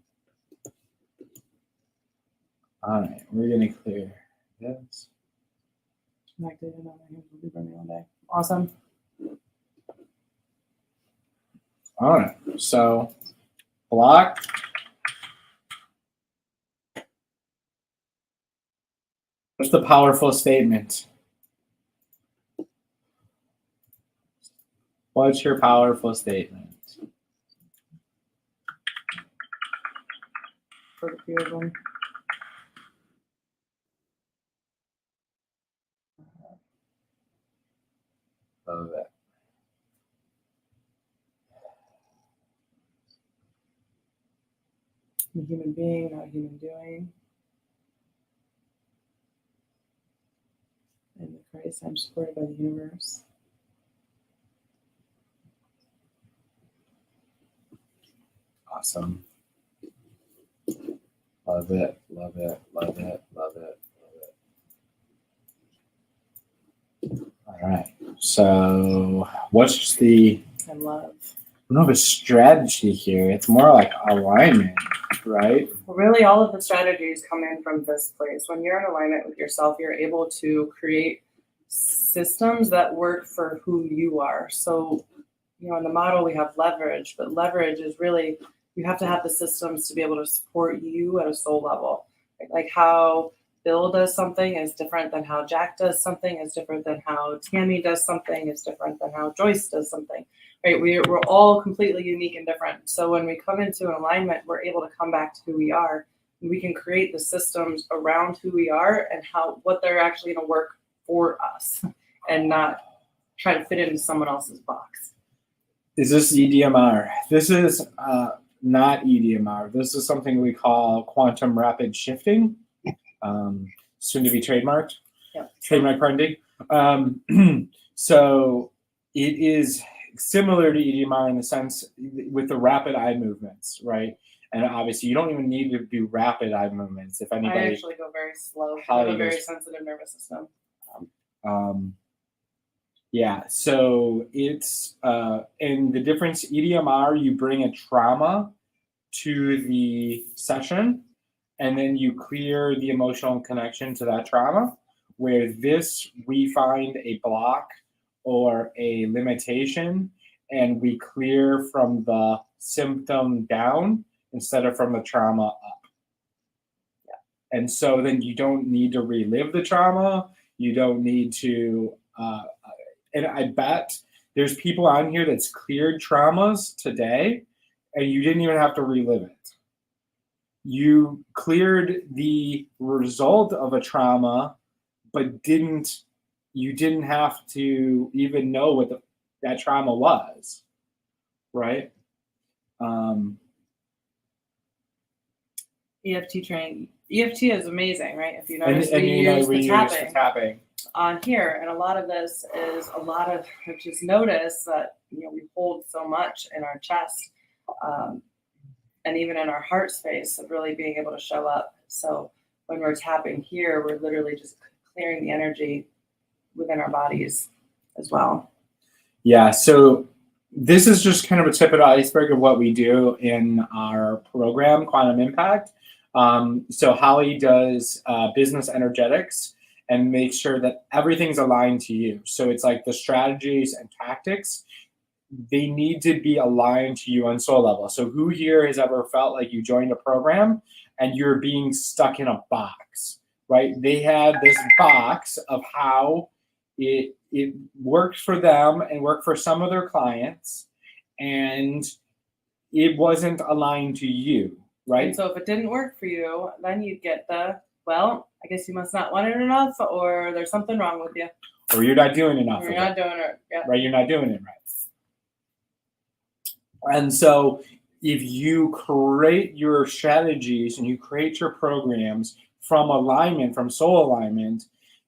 B: all right, we're gonna clear this.
A: Connected and on my hands will be burning all day. Awesome.
B: All right, so block. What's the powerful statement? What's your powerful statement?
A: For the few of them.
B: Love it.
A: I'm a human being, not a human doing. In the Christ, I'm supported by the universe.
B: Awesome. Love it, love it, love it, love it, love it. All right. So what's the
A: And love.
B: I don't have a strategy here. It's more like alignment, right?
A: Well, really, all of the strategies come in from this place. When you're in alignment with yourself, you're able to create systems that work for who you are. So, in the model we have leverage, but leverage is really, you have to have the systems to be able to support you at a soul level. Like how Bill does something is different than how Jack does something, is different than how Tammy does something, is different than how Joyce does something. Right, we're all completely unique and different. So when we come into an alignment, we're able to come back to who we are. And we can create the systems around who we are and what they're actually going to work for us, and not try to fit into someone else's box.
B: Is this EDMR? This is not EDMR. This is something we call quantum rapid shifting, soon to be trademarked.
A: Yep.
B: Trademark branding. So it is similar to EDMR in the sense with the rapid eye movements, right? And obviously, you don't even need to do rapid eye movements. If anybody,
A: I actually go very slow. I have a very sensitive nervous system.
B: Yeah, so it's and the difference, EDMR, you bring a trauma to the session, and then you clear the emotional connection to that trauma. Where this, we find a block or a limitation, and we clear from the symptom down instead of from the trauma up. Yeah. And so then you don't need to relive the trauma. You don't need to, and I bet there's people on here that's cleared traumas today, and you didn't even have to relive it. You cleared the result of a trauma, but you didn't have to even know what that trauma was, right?
A: EFT training. EFT is amazing, right? If you notice,
B: and
A: we use the
B: tapping.
A: tapping on here, and a lot of this is just notice that we hold so much in our chest, and even in our heart space of really being able to show up. So when we're tapping here, we're literally just clearing the energy within our bodies as well.
B: Yeah, so this is just kind of a tip of the iceberg of what we do in our program, Quantum Impact. So Holly does business energetics and makes sure that everything's aligned to you. So it's like the strategies and tactics, they need to be aligned to you on soul level. So who here has ever felt like you joined a program and you're being stuck in a box, right? They had this box of how it worked for them and worked for some of their clients, and it wasn't aligned to you, right?
A: And so if it didn't work for you, then you'd get well, I guess you must not want it enough, or there's something wrong with you.
B: Or you're not doing enough.
A: You're not doing it. Yeah.
B: Right, you're not doing it right. And so if you create your strategies and you create your programs from alignment, from soul alignment,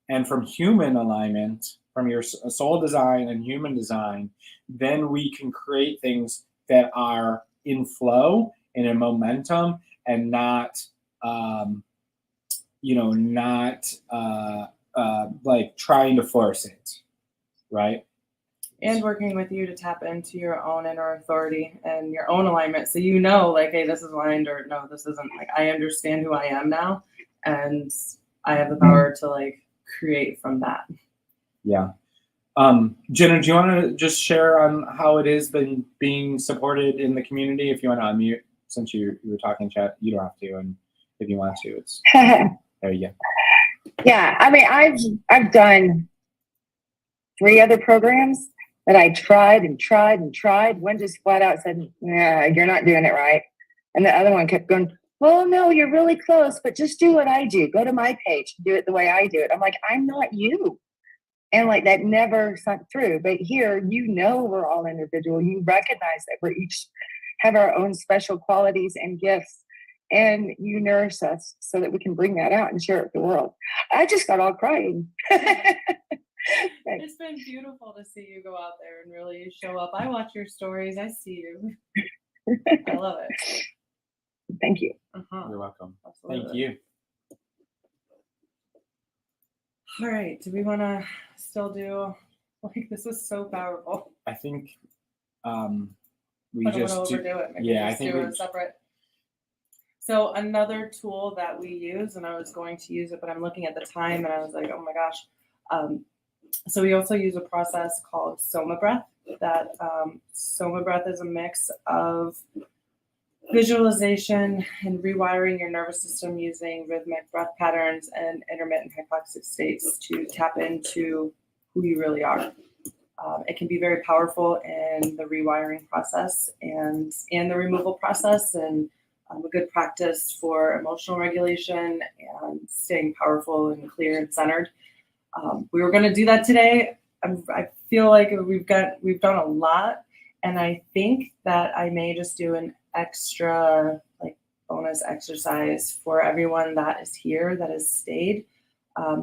B: and from human alignment, from your soul design and human design, then we can create things that are in flow and in momentum, and not like trying to force it, right?
A: And working with you to tap into your own inner authority and your own alignment. So you know, like, hey, this is aligned, or no, this isn't. Like, I understand who I am now, and I have the power to like create from that.
B: Yeah. Jenna, do you want to just share on how it is been being supported in the community? If you want to unmute, since you were talking chat, you don't have to, and if you want to, it's there you go.
H: Yeah, I mean, I've done 3 other programs that I tried and tried and tried. One just flat out said, "Yeah, you're not doing it right," and the other one kept going, "Well, no, you're really close, but just do what I do. Go to my page, do it the way I do it." I'm like, I'm not you. And like that never sunk through. But here, you know, we're all individual. You recognize that we each have our own special qualities and gifts, and you nurse us so that we can bring that out and share it with the world. I just got all crying.
A: It's been beautiful to see you go out there and really show up. I watch your stories. I see you. I love it.
H: Thank you.
B: You're welcome.
A: Absolutely.
B: Thank you.
A: All right. Do we want to still do, like, this is so powerful.
B: I think we
A: I don't
B: just
A: want to
B: do,
A: overdo it. Maybe
B: yeah, I
A: just
B: think
A: do
B: we
A: a separate. So another tool that we use, and I was going to use it, but I'm looking at the time and I was like, oh my gosh. So we also use a process called Soma Breath. That Soma Breath is a mix of visualization and rewiring your nervous system using rhythmic breath patterns and intermittent hypoxic states to tap into who you really are. It can be very powerful in the rewiring process and the removal process, and a good practice for emotional regulation and staying powerful and clear and centered. We were going to do that today. I feel like we've done a lot, and I think that I may just do an extra like bonus exercise for everyone that is here, that has stayed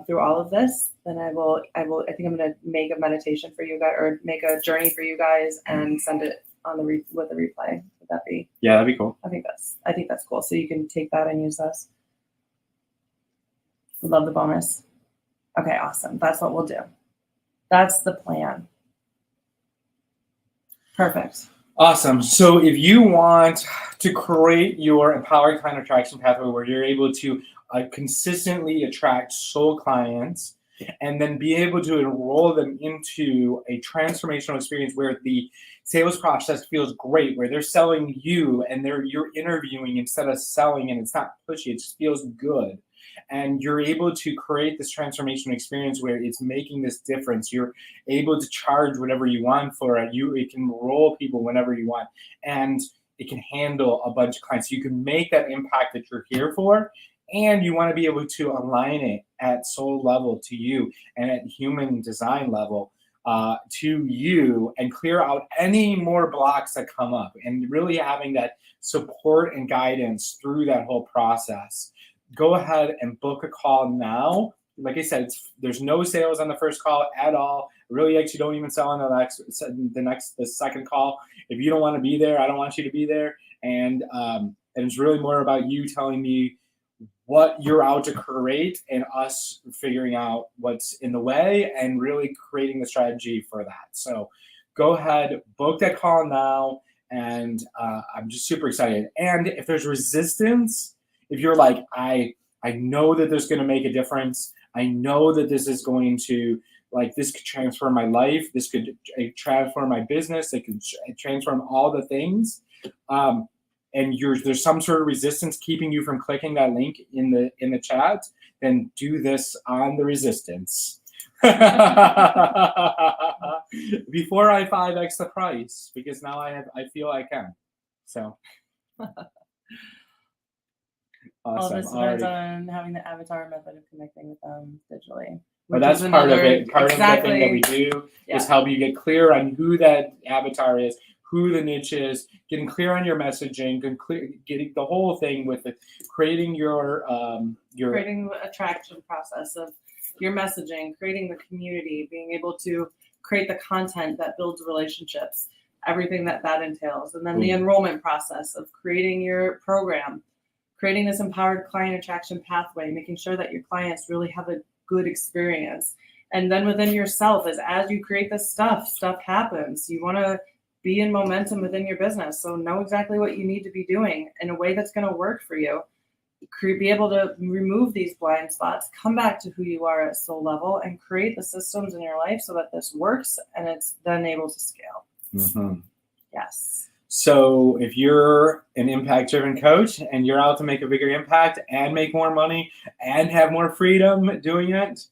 A: through all of this. Then I think I'm going to make a meditation for you guys, or make a journey for you guys, and send it on with the replay. Would that be?
B: Yeah, that'd be cool.
A: I think that's cool. So you can take that and use this. Love the bonus. Okay, awesome. That's what we'll do. That's the plan. Perfect.
B: Awesome. So if you want to create your empowered client attraction pathway where you're able to consistently attract soul clients and then be able to enroll them into a transformational experience where the sales process feels great, where they're selling you and you're interviewing instead of selling, and it's not pushy, it just feels good. And you're able to create this transformational experience where it's making this difference. You're able to charge whatever you want for it. It can roll people whenever you want, and it can handle a bunch of clients. So you can make that impact that you're here for, and you want to be able to align it at soul level to you and at human design level to you, and clear out any more blocks that come up, and really having that support and guidance through that whole process. Go ahead and book a call now. Like I said, there's no sales on the first call at all. Really, actually, don't even sell on the second call. If you don't want to be there, I don't want you to be there. And it's really more about you telling me what you're out to create, and us figuring out what's in the way and really creating the strategy for that. So go ahead, book that call now, and I'm just super excited. And if there's resistance, if you're like, I know that this is going to make a difference. I know that this is going to, like, this could transform my life. This could transform my business. It could transform all the things. And there's some sort of resistance keeping you from clicking that link in the chat, then do this on the resistance. Before I 5x the price, because now I feel I can. So. Awesome.
A: All this depends on having the avatar method of connecting with them digitally.
B: But that's part of it. Part of the thing that we do is help you get clear on who that avatar is, who the niche is, getting clear on your messaging, getting the whole thing with it, creating creating
A: the attraction process of your messaging, creating the community, being able to create the content that builds relationships, everything that entails. And then the
B: Ooh.
A: enrollment process of creating your program, creating this empowered client attraction pathway, making sure that your clients really have a good experience. And then within yourself, as you create this stuff happens. You want to be in momentum within your business. So know exactly what you need to be doing in a way that's going to work for you. Be able to remove these blind spots, come back to who you are at soul level, and create the systems in your life so that this works and it's then able to scale.
B: Mm-hmm.
A: Yes.
B: So if you're an impact-driven coach and you're out to make a bigger impact and make more money and have more freedom doing it,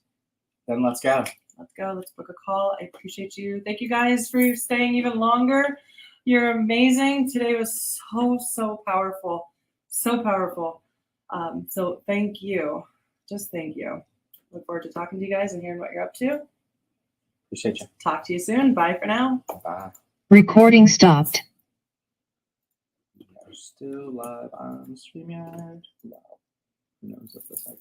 B: then let's go.
A: Let's go. Let's book a call. I appreciate you. Thank you guys for staying even longer. You're amazing. Today was so powerful. So powerful. So thank you. Just thank you. Look forward to talking to you guys and hearing what you're up to.
B: Appreciate you.
A: Talk to you soon. Bye for now.
B: Bye.
I: Recording stopped.
B: We're still live on StreamYard. Wow. Who knows if this actually